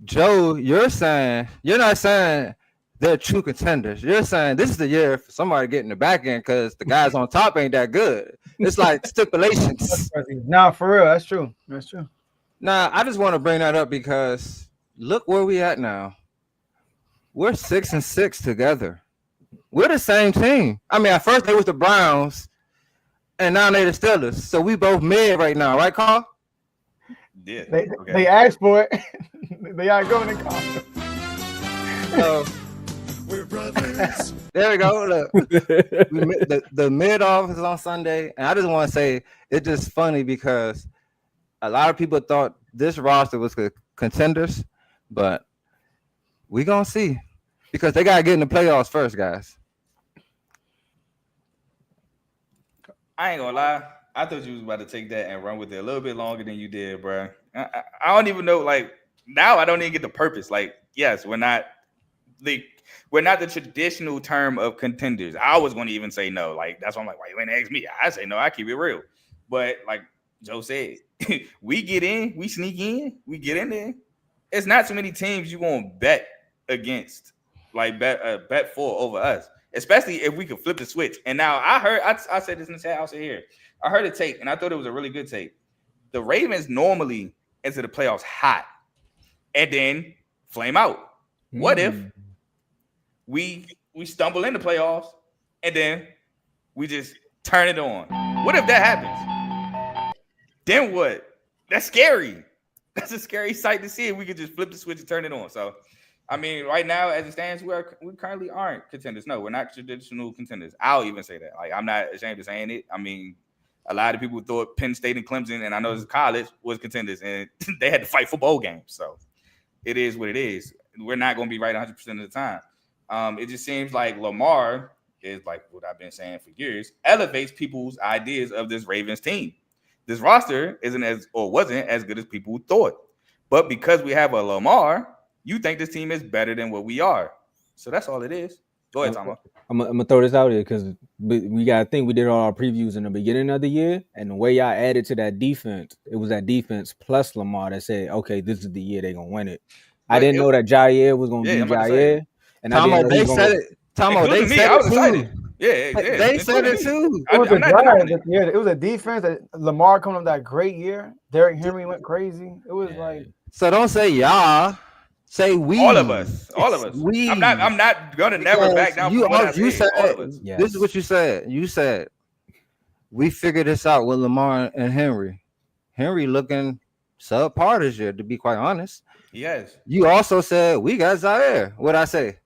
Joe, you're not saying they're true contenders. You're saying this is the year for somebody getting the back end because the guys on top ain't that good. It's like stipulations. Nah, for real, that's true. That's true. Now, I just want to bring that up because look where we at now. We're 6-6 together. We're the same team. I mean, at first they was the Browns, and now they the Steelers. So we both mid right now, right, Carl? Yeah. They asked for it. They are going to call. So We're brothers. there we go. Look, the mid off is on Sunday, and I just want to say it's just funny because a lot of people thought this roster was contenders, but we gonna see because they gotta get in the playoffs first, guys. I ain't gonna lie. I thought you was about to take that and run with it a little bit longer than you did, bro. I don't even know. Like now, I don't even get the purpose. Like, yes, we're not the traditional term of contenders. I was going to even say no. Like that's why I'm like, why you ain't ask me? I say no. I keep it real. But like Joe said, we get in, we sneak in, we get in there. It's not too many teams you gonna bet against, like bet for over us. Especially if we could flip the switch. And now I said this in the chat, I'll say here. I heard a take, and I thought it was a really good take. The Ravens normally enter the playoffs hot and then flame out. What if we stumble in the playoffs and then we just turn it on? What if that happens? Then what? That's scary. That's a scary sight to see if we could just flip the switch and turn it on. So I mean, right now, as it stands, we currently aren't contenders. No, we're not traditional contenders. I'll even say that. Like, I'm not ashamed of saying it. I mean, a lot of people thought Penn State and Clemson, and I know this college, was contenders, and they had to fight for bowl games. So it is what it is. We're not going to be right 100% of the time. It just seems like Lamar is like what I've been saying for years, elevates people's ideas of this Ravens team. This roster wasn't as good as people thought. But because we have a Lamar, you think this team is better than what we are. So that's all it is. Go ahead, Tomo. I'm gonna throw this out here because we gotta think we did all our previews in the beginning of the year, and the way y'all added to that defense, it was that defense plus Lamar that said, okay, this is the year they're gonna win it. I didn't know that Jair was gonna be Jair. And Tomo, they said it. Tomo, they said it too. Yeah, they said it too. It was a defense that Lamar coming up that great year. Derrick Henry went crazy. It was like so. Don't say y'all. Say we. All of us. We. I'm not gonna never back down. You said all of us. This is what you said. You said we figured this out with Lamar and Henry. Henry looking subpar this year, to be quite honest. Yes. You also said we got Zaire. What'd I say?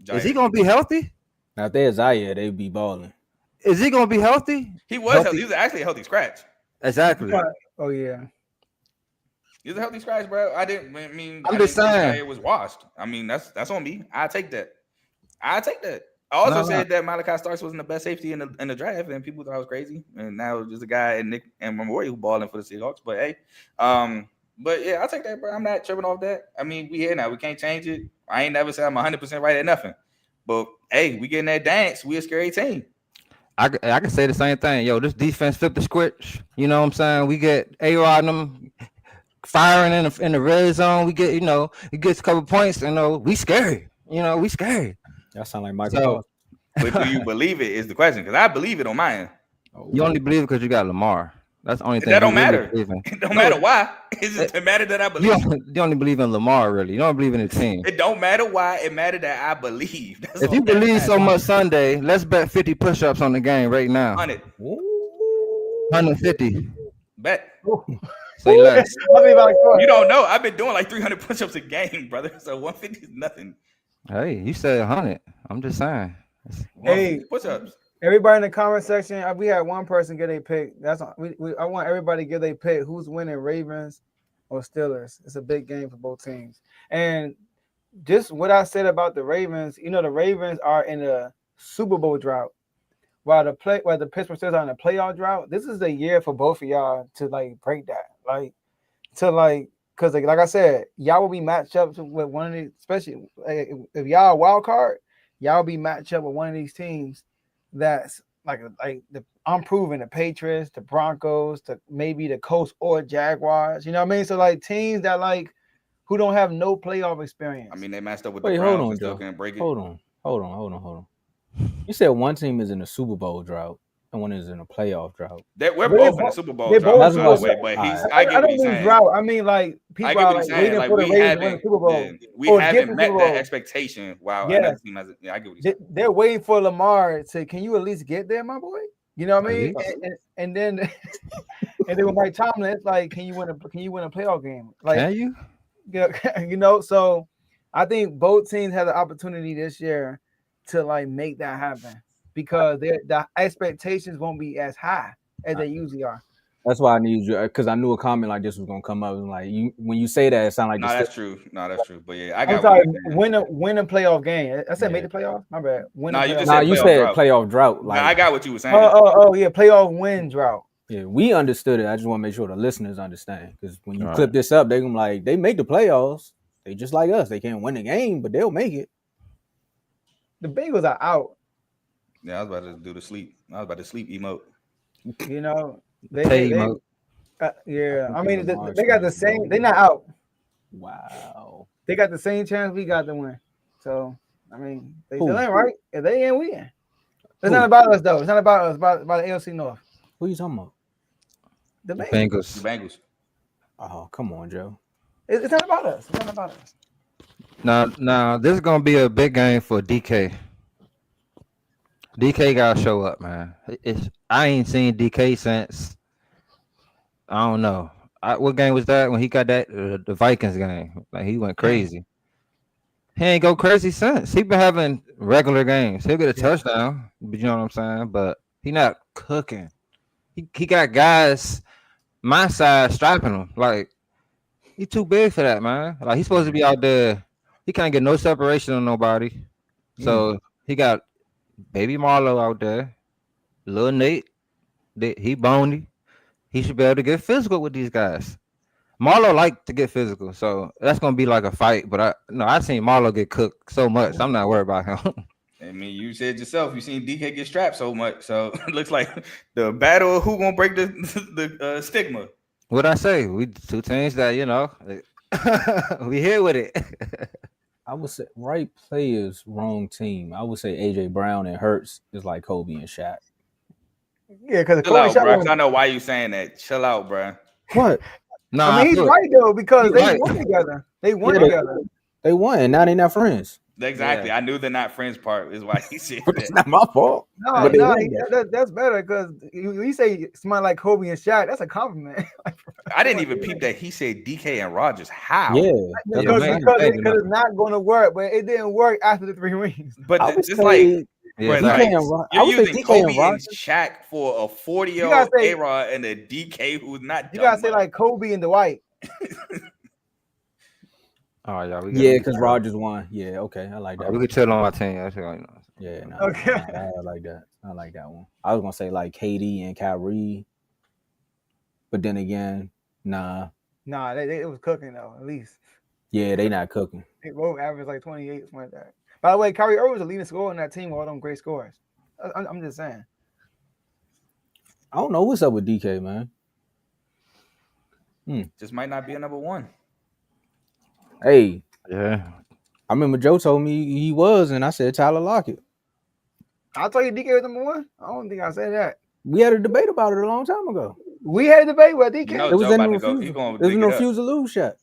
Jair. Is he gonna be healthy? Now if there's Zaire, they'd be balling. Is he gonna be healthy? He was healthy. He was actually a healthy scratch. Exactly. Oh yeah. He's a healthy scratch, bro. I'm just saying it was washed. I mean, that's on me. I take that. I also said that Malachi Starks wasn't the best safety in the draft, and people thought I was crazy. And now just a guy and Nick and Memorial who balling for the Seahawks. But hey, But yeah, I'll take that, bro. I'm not tripping off that. I mean, we here now. We can't change it. I ain't never said I'm 100% right at nothing. But hey, we getting that dance. We a scary team. I can say the same thing. Yo, this defense flip the switch. You know what I'm saying? We get A-Rod and them firing in the red zone. We get, he gets a couple points. We scary. We scary. That sound like Michael. So, But do you believe it is the question? Because I believe it on my end. you only believe it because you got Lamar. That's the only thing. That don't you really matter. believe in. It don't matter why. It just matter that I believe. You only believe in Lamar, really. You don't believe in the team. It don't matter why. It matter that I believe. That's If all you that believe matters. so much Sunday, let's bet 50 push-ups on the game right now. 100. 150. Bet. Say less. You don't know. I've been doing like 300 push-ups a game, brother. So 150 is nothing. Hey, you said 100. I'm just saying. Hey, push-ups. Everybody in the comment section, we had one person get a pick. I want everybody to give a pick. Who's winning, Ravens or Steelers? It's a big game for both teams. And just what I said about the Ravens, the Ravens are in a Super Bowl drought, while the Pittsburgh Steelers are in a playoff drought. This is the year for both of y'all to break that, because like I said, y'all will be matched up with one of these, especially if y'all a wild card, y'all will be matched up with one of these teams that's like the unproven, the Patriots, the Broncos, maybe the Colts or Jaguars. You know what I mean? So teams that who don't have no playoff experience. I mean, they matched up with the Browns and still couldn't break it. Hold on. You said one team is in a Super Bowl drought and one is in a playoff drought. We're both in the Super Bowl drought. That's what But I get what he's saying. Drought. I mean, people are waiting for the Ravens to win the Super Bowl. We haven't met that expectation. Wow. Another team has. I get what he's saying. They're waiting for Lamar to. Can you at least get there, my boy? You know what I mean? And then with Mike Tomlin, it's can you win a playoff game? Can you? So I think both teams have the opportunity this year to make that happen, because the expectations won't be as high as they usually are. That's why I need you, because I knew a comment like this was gonna come up. And when you say that, it sounds like that's true. That's true. But yeah, I got. I'm sorry, win a playoff game. I said make the playoff. My bad. You said playoff drought. I got what you were saying. Oh yeah, playoff win drought. Yeah, we understood it. I just want to make sure the listeners understand, because when you clip this up, they're gonna they make the playoffs. They just like us. They can't win the game, but they'll make it. The Bengals are out. Yeah, I was about to do the sleep. I was about to sleep emote. They yeah. I mean, they got the same. They're not out. Wow. They got the same chance we got to win. So I mean, they still ain't right. If they ain't, we in. It's not about us though. It's not about us. About the AFC North. Who are you talking about? The Bengals. The Bengals. Oh, come on, Joe. It's not about us. It's not about us. Now, this is gonna be a big game for DK. DK gotta show up, man. I ain't seen DK since, I don't know. What game was that when he got that the Vikings game? He went crazy. He ain't go crazy since. He been having regular games. He'll get a touchdown, but you know what I'm saying. But he not cooking. He got guys my size strapping him. He too big for that, man. He's supposed to be out there. He can't get no separation on nobody. So he got Baby Marlo out there. Lil Nate. He bony. He should be able to get physical with these guys. Marlo like to get physical, so that's gonna be like a fight. But I seen Marlo get cooked so much. I'm not worried about him. I mean, you said yourself, you seen DK get strapped so much, so it looks like the battle of who gonna break the stigma. What I say? We two teams that we here with it. I would say right players, wrong team. I would say AJ Brown and Hurts is like Kobe and Shaq. Yeah, because chill out, bro. I know why you saying that. Chill out, bro. What? No, I mean he's right though, because they won together. They won together. They won, and now they're not friends. Exactly. Yeah. I knew the not friends part is why he said that. It's not my fault. No, that's better, because you say somebody like Kobe and Shaq, that's a compliment. I didn't even peep that he said DK and Rodgers. How? Yeah. Because it's not going to work, but it didn't work after the 3 rings. But it's like you're using Kobe and Shaq for a 40-year-old A-Rod and a DK who's not. You gotta say like Kobe and Dwight. Oh yeah, because Rodgers won. Yeah, okay, I like that. We could chill on my team. Yeah, no, okay. I like that. I like that one. I was gonna say like KD and Kyrie, but then again, nah. Nah, it was cooking though. At least Yeah, they not cooking. they both averaged like 28, something like that. By the way, Kyrie Irving was the leading scorer on that team with all them great scores. I'm just saying. I don't know what's up with DK, man. Just might not be a number one. Hey, Yeah. I remember Joe told me he was, and I said Tyler Lockett. I'll tell you, DK was number one. I don't think I said that. We had a debate about it a long time ago. We had a debate with DK. You know, It was Joe in the about to go. He refusal. gonna It was dig in it the up. refuse to lose shot.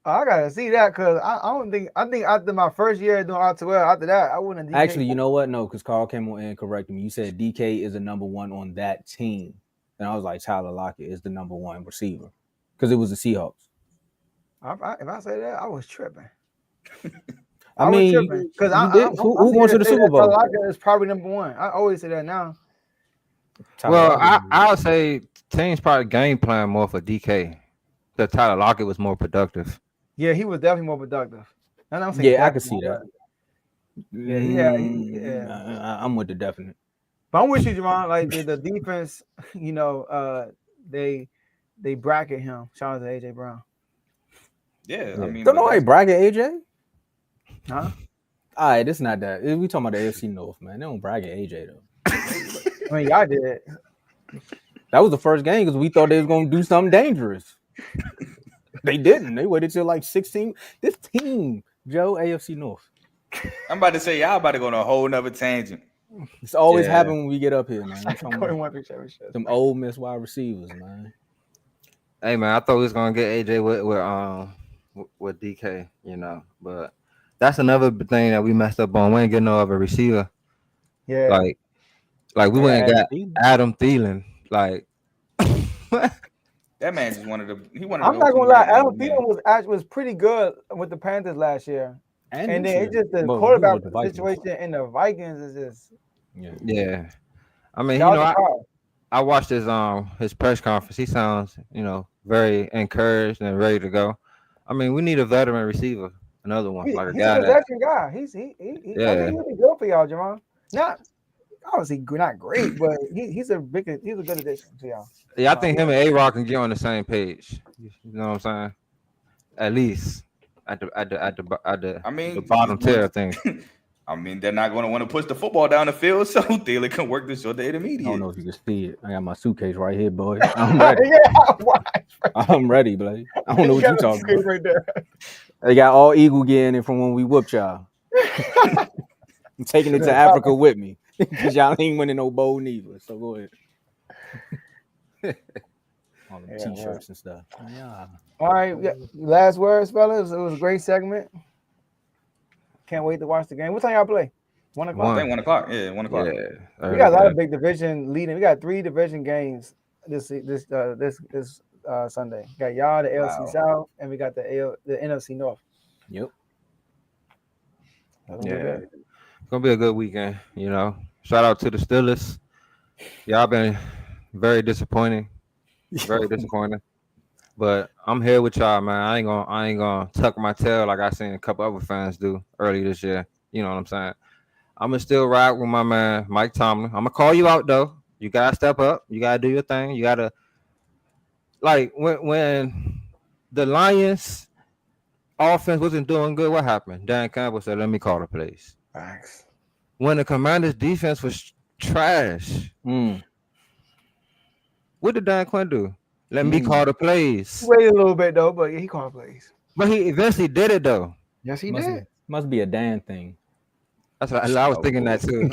Oh, I gotta see that because I don't think after my first year doing R2L, after that I wouldn't have DK. Actually, you know what? No, because Carl came on and corrected me. You said DK is the number one on that team, and I was like, Tyler Lockett is the number one receiver because it was the Seahawks. If I say that, I was tripping. I mean, because who going to the Super Bowl? Lockett is probably number one. I always say that now. Well, I would say teams probably game plan more for DK. Because Tyler Lockett was more productive. Yeah, he was definitely more productive. And I'm saying Yeah, I can see that. Yeah, I'm with the definite. But I'm with you, Jerron. Like the defense, you know, they bracket him. Shout out to AJ Brown. Yeah, I mean, Don't nobody bracket AJ. Huh? All right, it's not that. We talking about the AFC North, man. They don't bracket AJ though. I mean, y'all did. That was the first game because we thought they was gonna do something dangerous. They didn't. They waited till like 16. This team, Joe, AFC North. I'm about to say y'all about to go on a whole nother tangent. It's always happen when we get up here, man. Them old Miss wide receivers, man. Hey man, I thought we was gonna get AJ with DK, you know, but that's another thing that we messed up on. We ain't getting no other receiver. Yeah, like we went and got Adam Thielen. Like that man just wanted to. He wanted. I'm not gonna lie. Adam Thielen was pretty good with the Panthers last year, and then it's just the quarterback situation in the Vikings is just. Yeah. I mean, you know, I watched his press conference. He sounds, you know, very encouraged and ready to go. I mean, we need a veteran receiver, another one, like a guy. He's a veteran guy. I think he'll be good for y'all, Jerron. Not obviously not great, but he's a good addition to y'all. Yeah, I think him and A-Rock can get on the same page. You know what I'm saying? At least at the I mean, the bottom tier of things. I mean, they're not going to want to push the football down the field, so Thielen can work the short to intermediate. I don't know if you can see it. I got my suitcase right here, boy. I'm ready. I'm ready, Blake. I don't know what you're talking about. Right there. They got all Eagle gear in it from when we whooped y'all. I'm taking it to Africa with me because y'all ain't winning no bowl neither. So go ahead. All the t-shirts and stuff. Yeah. All right, last words, fellas. It was a great segment. Can't wait to watch the game. What time y'all play? 1 o'clock. 1 o'clock. Yeah, 1 o'clock. Yeah. We got a lot of big division leading. We got 3 division games this Sunday. We got y'all, the AFC South, and we got the NFC North. Yep. Yeah. It's gonna be a good weekend, you know. Shout out to the Steelers. Y'all been very disappointing. Very disappointing. But I'm here with y'all, man. I ain't gonna tuck my tail like I seen a couple other fans do early this year. You know what I'm saying? I'm gonna still ride with my man Mike Tomlin. I'm gonna call you out though. You gotta step up. You gotta do your thing. You gotta like when the Lions offense wasn't doing good. What happened? Dan Campbell said, "Let me call the plays." Thanks. When the Commanders' defense was trash, what did Dan Quinn do? Let me call the plays. Wait a little bit though, but he called plays. But he eventually did it though. Yes, he did. Must be a Dan thing. That's what I was thinking that too.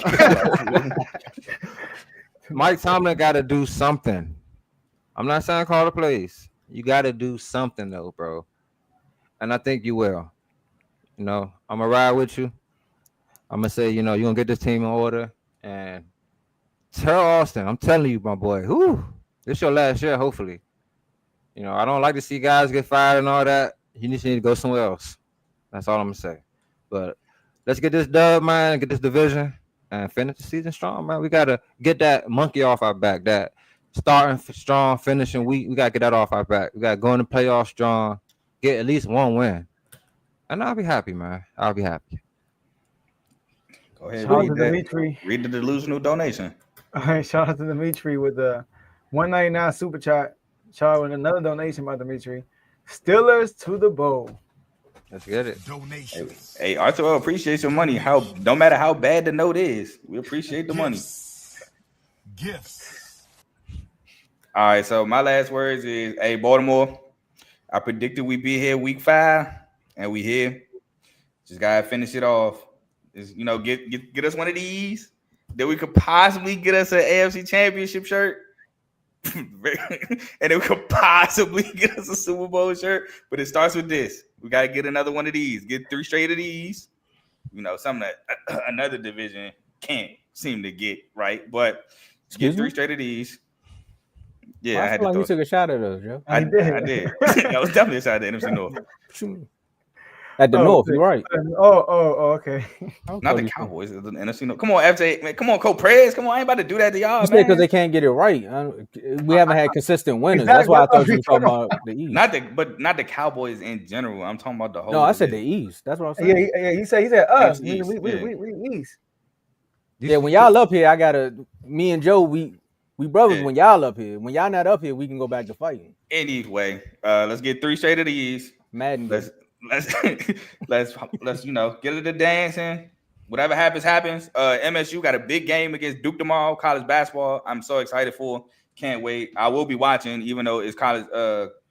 Mike Tomlin got to do something. I'm not saying call the plays. You got to do something though, bro. And I think you will. You know, I'm gonna ride with you. I'm gonna say, you know, you're gonna get this team in order. And Terrell Austin, I'm telling you, my boy, this your last year, hopefully. You know, I don't like to see guys get fired and all that. You need to go somewhere else. That's all I'm gonna say. But let's get this dub, man, get this division, and finish the season strong, man. We gotta get that monkey off our back. That starting strong, finishing weak. We gotta get that off our back. We gotta go in the playoffs strong, get at least one win, and I'll be happy, man. I'll be happy. Go ahead, shout out to Dimitri. Read the delusional donation. All right, shout out to Dimitri with the $1.99 super chat. Charlie with another donation by Dimitri. Steelers to the bowl. Let's get it. Donations. Hey, R2L, appreciate your money. No matter how bad the note is, we appreciate the money. Gifts. All right, so my last words is, hey, Baltimore, I predicted we'd be here week 5, and we here. Just gotta finish it off. Just, get us one of these. Then we could possibly get us an AFC Championship shirt. And then we could possibly get us a Super Bowl shirt. But it starts with this. We gotta get another one of these. Get 3 straight of these. Something that another division can't seem to get, right? But get 3 straight of these. Yeah, Well, I I had feel to like you took a shot at us, Joe. I did. That was definitely a shot at the NFC North. At the North, you're right. Okay. Not the Cowboys, the NFC North. Come on, FJ. Man, come on, Cole Prez. Come on, I ain't about to do that to y'all, man. Because they can't get it right. We haven't had consistent winners. That's why I thought you were talking about the East. Not the Cowboys in general. I'm talking about the whole. No, I said the East. That's what I'm saying. Yeah, he said us. We East. Yeah, when y'all up here, me and Joe, we brothers. Yeah. When y'all up here, when y'all not up here, we can go back to fighting. Anyway, let's get 3 straight of these. Madden. Let's get it to dancing. Whatever happens. MSU got a big game against Duke tomorrow, college basketball. I'm so excited for. Can't wait. I will be watching, even though it's college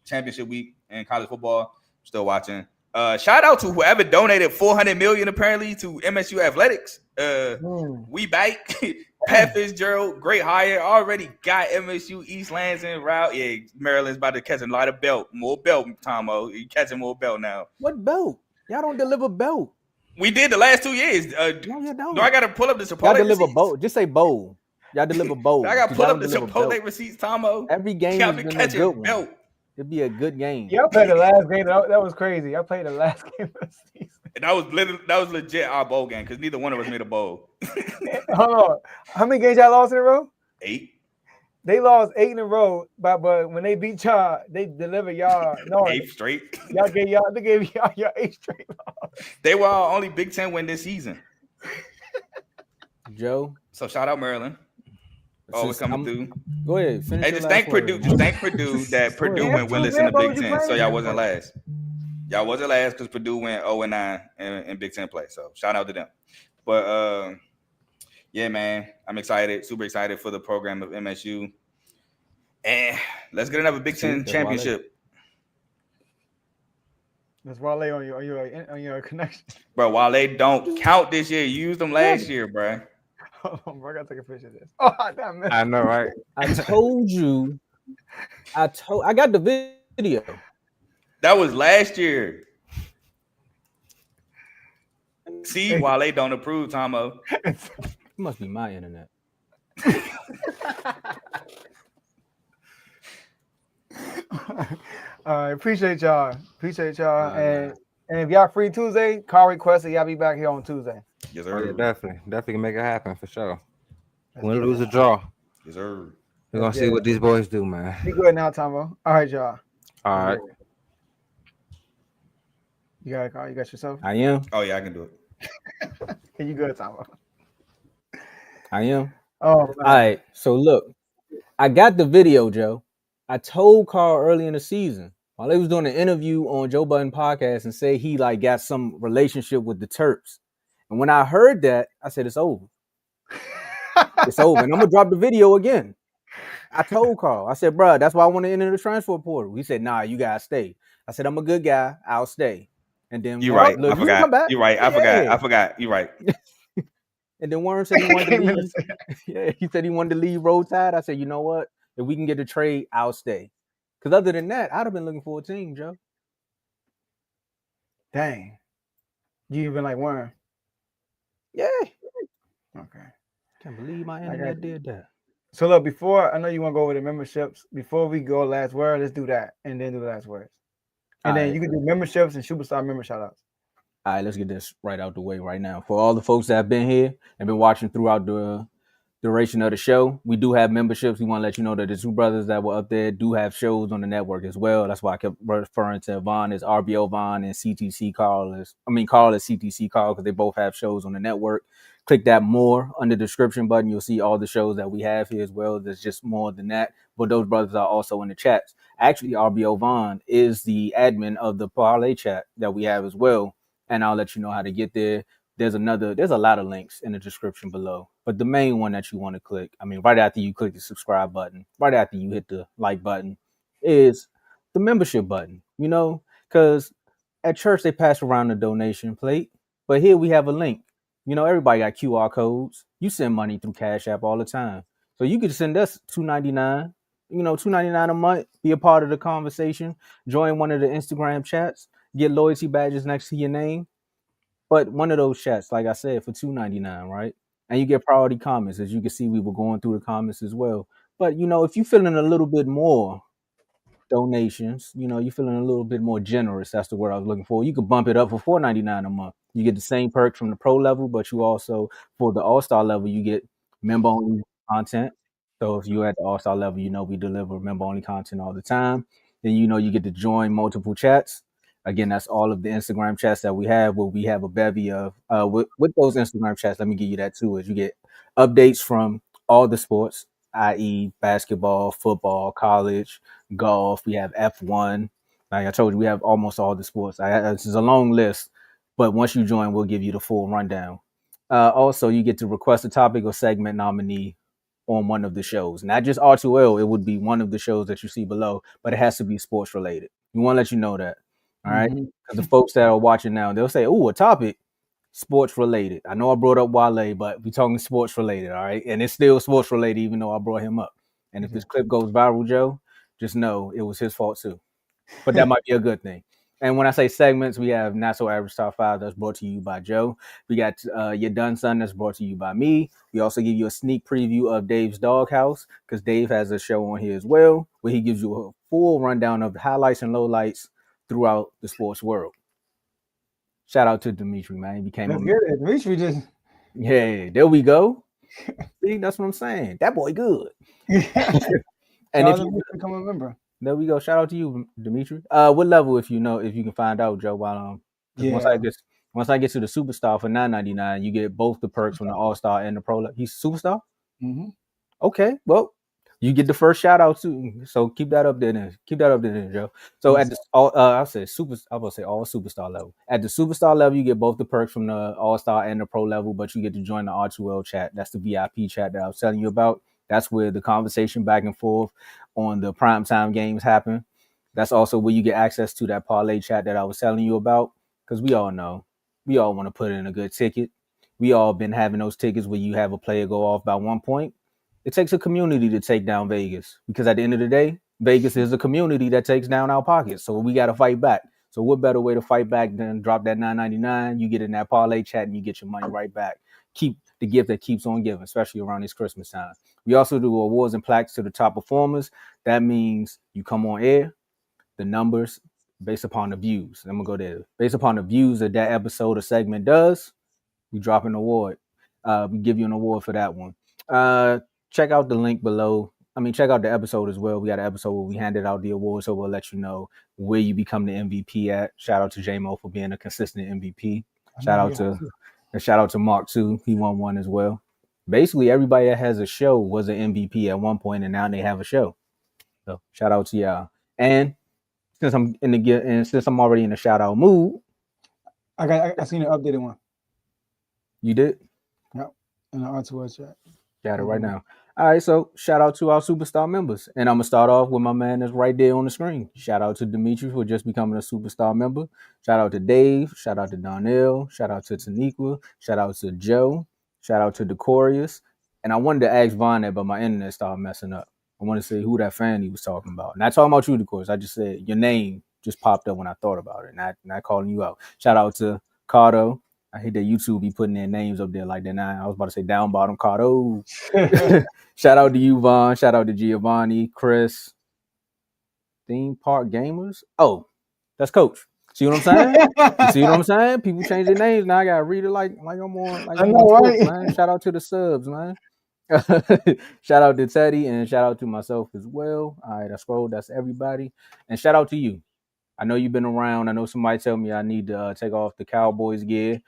championship week and college football. Still watching. Shout out to whoever donated $400 million apparently to MSU athletics. We bike. Pat Fitzgerald, great hire. Already got MSU East Lansing route. Yeah, Maryland's about to catch a lot of belt. More belt, Tomo. You catching more belt now. What belt? Y'all don't deliver belt. We did the last 2 years. No, you don't. Do I got to pull up the Chipotle Y'all deliver receipts? bowl. Just say bowl. Y'all deliver bowl. I got to pull up the Chipotle receipts, Tomo. Every game has been a good one. Belt. It'd be a good game. Y'all played the last game. That was crazy. I played the last game of the season. And that was legit our bowl game because neither one of us made a bowl. Hold on. How many games y'all lost in a row? 8. They lost 8 in a row, but when they beat y'all, they delivered y'all. No, 8 straight. They gave y'all 8 straight loss. They were our only Big Ten win this season. Joe. So shout out Maryland. Always coming through. Go ahead. Hey, just thank Purdue. That Purdue went winless in the Big Ten, so y'all wasn't last. Y'all wasn't last because Purdue went 0-9 in Big Ten play. So shout out to them. But yeah, man, I'm excited, super excited for the program of MSU. And let's get another Big Ten championship. That's Wale on your connection. Bro, Wale don't count this year. You used them last year, bro. Hold on, bro. I gotta take a picture of this. Oh, damn. I know, right? I told you. I got the video. That was last year. See, Wale don't approve, Tomo. It must be my internet. Appreciate y'all. And if y'all free Tuesday, call requested. Y'all be back here on Tuesday. Yes, sir. Oh, yeah, definitely can make it happen for sure. Win, lose, or draw. Yes, sir. We're gonna see what these boys do, man. Be good now, Tomo. All right, y'all. All right. You got a call? You got yourself? I am. Oh yeah, I can do it. You good, Tomo? I am. Oh, all right. So look, I got the video, Joe. I told Carl early in the season while they was doing an interview on Joe Budden podcast and say he like got some relationship with the Terps. And when I heard that, I said it's over. It's over. And I'm gonna drop the video again. I told Carl, I said, bro, that's why I want to enter the transfer portal. He said, nah, you gotta stay. I said, I'm a good guy. I'll stay. And then you're right. Look, I forgot. You're right. I forgot. You're right. And then Warren said he wanted to leave. Yeah, he said he wanted to leave Roll Tide. I said, you know what? If we can get a trade, I'll stay. Because other than that, I'd have been looking for a team, Joe. Dang. You even like Warren? Yeah. Okay. Can't believe my internet did that. So look, before I know you want to go over the memberships. Before we go last word, let's do that and then do the last words. And then you can do memberships and superstar member shout outs. All right, let's get this right out the way right now. For all the folks that have been here and been watching throughout the duration of the show, we do have memberships. We want to let you know that the two brothers that were up there do have shows on the network as well. That's why I kept referring to Vaughn as RBO Vaughn and CTC Carl is CTC Carl because they both have shows on the network. Click that more under the description button. You'll see all the shows that we have here as well. There's just more than that. But those brothers are also in the chats. Actually, RBO Vaughn is the admin of the parlay chat that we have as well. And I'll let you know how to get there. There's a lot of links in the description below. But the main one that you want to click, I mean, right after you click the subscribe button, right after you hit the like button, is the membership button. Because at church they pass around the donation plate, but here we have a link. Everybody got QR codes. You send money through Cash App all the time. So you could send us $2.99, $2.99 a month, be a part of the conversation, join one of the Instagram chats, get loyalty badges next to your name. But one of those chats, like I said, for $2.99, right? And you get priority comments. As you can see, we were going through the comments as well. But if you're feeling a little bit more donations, you're feeling a little bit more generous. That's the word I was looking for. You could bump it up for $4.99 a month. You get the same perks from the pro level, but you also, for the all-star level, you get member-only content. So if you're at the all-star level, we deliver member-only content all the time. Then you get to join multiple chats. Again, that's all of the Instagram chats that we have, where we have a bevy of with those Instagram chats. Let me give you that too. Is you get updates from all the sports, i.e., basketball, football, college, golf. We have F1. Like I told you, we have almost all the sports. This is a long list, but once you join, we'll give you the full rundown. Also, you get to request a topic or segment nominee on one of the shows. Not just R2L, it would be one of the shows that you see below, but it has to be sports related. We want to let you know that. All right. Because the folks that are watching now, they'll say, "Oh, a topic sports related." I know I brought up Wale, but we're talking sports related. All right. And it's still sports related, even though I brought him up. And if this clip goes viral, Joe, just know it was his fault too. But that might be a good thing. And when I say segments, we have Not So Average Top 5 that's brought to you by Joe. We got Your Done Son that's brought to you by me. We also give you a sneak preview of Dave's Doghouse, because Dave has a show on here as well, where he gives you a full rundown of the highlights and lowlights throughout the sports world. Shout out to Dimitri, man. He became Dimitri just... Yeah, there we go. See, that's what I'm saying. That boy good. And if you become a member. There we go. Shout out to you, Dimitri. What level, if you can find out, Joe? While once I get to the superstar for $9.99, you get both the perks from the all-star and the pro. He's superstar. Mm-hmm. Okay, well, you get the first shout out too. So keep that up there, then. Keep that up there, then, Joe. So at the I was gonna say all superstar level. At the superstar level, you get both the perks from the all-star and the pro level, but you get to join the R2L chat. That's the VIP chat that I was telling you about. That's where the conversation back and forth on the primetime games happen. That's also where you get access to that parlay chat that I was telling you about, because we all know, we all want to put in a good ticket. We all been having those tickets where you have a player go off by 1 point. It takes a community to take down Vegas, because at the end of the day, Vegas is a community that takes down our pockets. So we got to fight back. So what better way to fight back than drop that $9.99? You get in that parlay chat and you get your money right back. Keep the gift that keeps on giving, especially around this Christmas time. We also do awards and plaques to the top performers. That means you come on air, the numbers based upon the views. I'm going to go there. Based upon the views that episode or segment does, we drop an award. We give you an award for that one. Check out the link below. Check out the episode as well. We got an episode where we handed out the award, so we'll let you know where you become the MVP at. Shout out to J-Mo for being a consistent MVP. Shout out to Mark too. He won one as well. Basically, everybody that has a show was an MVP at one point, and now they have a show. So shout out to y'all. And since I'm already in the shout out mood, I seen an updated one. You did? Yep. In the R2L chat. Got it right now. All right, so shout out to our superstar members. And I'm going to start off with my man that's right there on the screen. Shout out to Dimitri for just becoming a superstar member. Shout out to Dave. Shout out to Donnell. Shout out to Taniqua. Shout out to Joe. Shout out to Decorius. And I wanted to ask Von that, but my internet started messing up. I want to say who that fan he was talking about. Not talking about you, Decorius. I just said your name just popped up when I thought about it. Not calling you out. Shout out to Cardo. I hate that YouTube be putting their names up there like that. Now I was about to say down bottom Cardo. Shout out to you, Vaughn. Shout out to Giovanni, Chris. Theme Park Gamers. Oh, that's Coach. See what I'm saying? You see what I'm saying? People change their names now. I gotta read it like I'm on. Like I'm on Twitch, man. Shout out to the subs, man. Shout out to Teddy and shout out to myself as well. All right, I scrolled. That's everybody. And shout out to you. I know you've been around. I know somebody tell me I need to take off the Cowboys gear.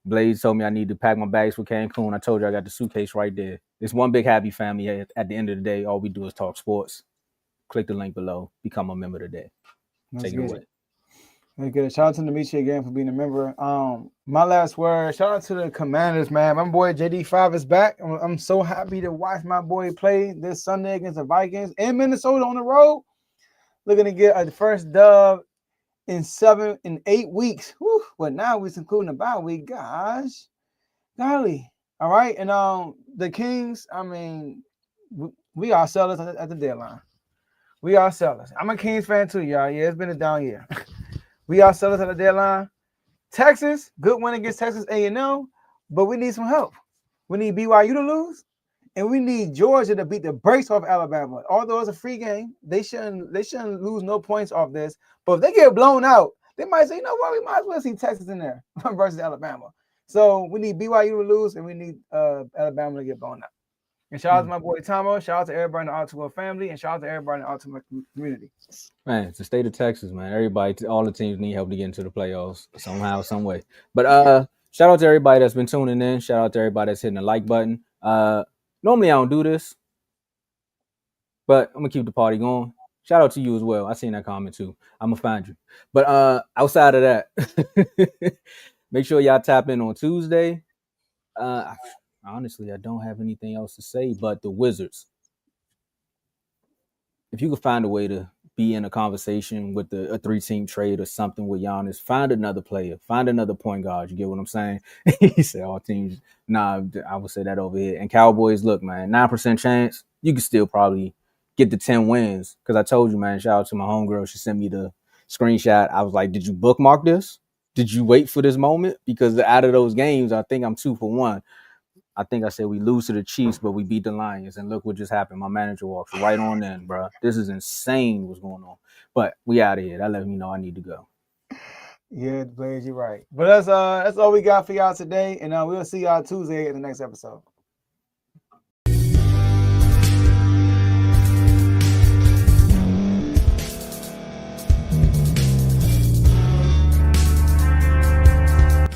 Blaze told me I need to pack my bags for Cancun. I told you I got the suitcase right there. It's one big happy family. At the end of the day, all we do is talk sports. Click the link below. Become a member today. Take it away. Let's get it. Shout out to Demetri again for being a member. My last word. Shout out to the Commanders, man. My boy JD5 is back. I'm so happy to watch my boy play this Sunday against the Vikings in Minnesota on the road. Looking to get a first dub in 8 weeks. Whew. Well, now we're including the bye week. Gosh, golly. All right. And the Kings, I mean, we are sellers at the deadline. We are sellers. I'm a Kings fan too, y'all. Yeah, it's been a down year. We are sellers at the deadline. Texas, good win against Texas A&M, but we need some help. We need BYU to lose, and we need Georgia to beat the brakes off Alabama. Although it's a free game, they shouldn't lose no points off this. But if they get blown out, they might say, you know what, we might as well see Texas in there versus Alabama. So we need BYU to lose, and we need Alabama to get blown out. And shout out to my boy Tomo. Shout out to everybody in the R2L family, and shout out to everybody in the R2L community. Man, it's the state of Texas, man. Everybody, all the teams need help to get into the playoffs somehow, some way. But shout out to everybody that's been tuning in. Shout out to everybody that's hitting the like button. Normally I don't do this, but I'm gonna keep the party going. Shout out to you as well. I seen that comment too. I'm gonna find you. But outside of that, make sure y'all tap in on Tuesday. Honestly, I don't have anything else to say, but the Wizards. If you could find a way to be in a conversation with a 3-team trade or something with Giannis, find another player, find another point guard. You get what I'm saying? He said all teams. Nah, I would say that over here. And Cowboys, look, man, 9% chance. You could still probably get the 10 wins. Because I told you, man, shout out to my homegirl. She sent me the screenshot. I was like, did you bookmark this? Did you wait for this moment? Because out of those games, I think I'm 2 for 1. I think I said we lose to the Chiefs, but we beat the Lions. And look what just happened. My manager walks right on in, bro. This is insane what's going on. But we out of here. That let me know I need to go. Yeah, Blaze, you're right. But that's all we got for y'all today. And we'll see y'all Tuesday in the next episode.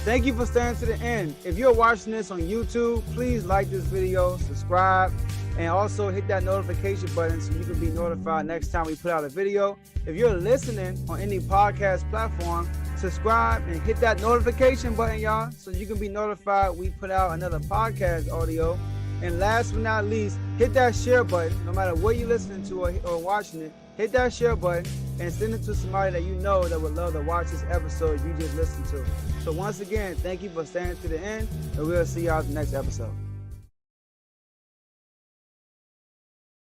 Thank you for staying to the end. If you're watching this on YouTube, please like this video, subscribe, and also hit that notification button so you can be notified next time we put out a video. If you're listening on any podcast platform, subscribe and hit that notification button, y'all, so you can be notified we put out another podcast audio. And last but not least, hit that share button. No matter what you're listening to or watching it, hit that share button and send it to somebody that you know that would love to watch this episode you just listened to. So once again, thank you for staying to the end, and we'll see y'all in the next episode.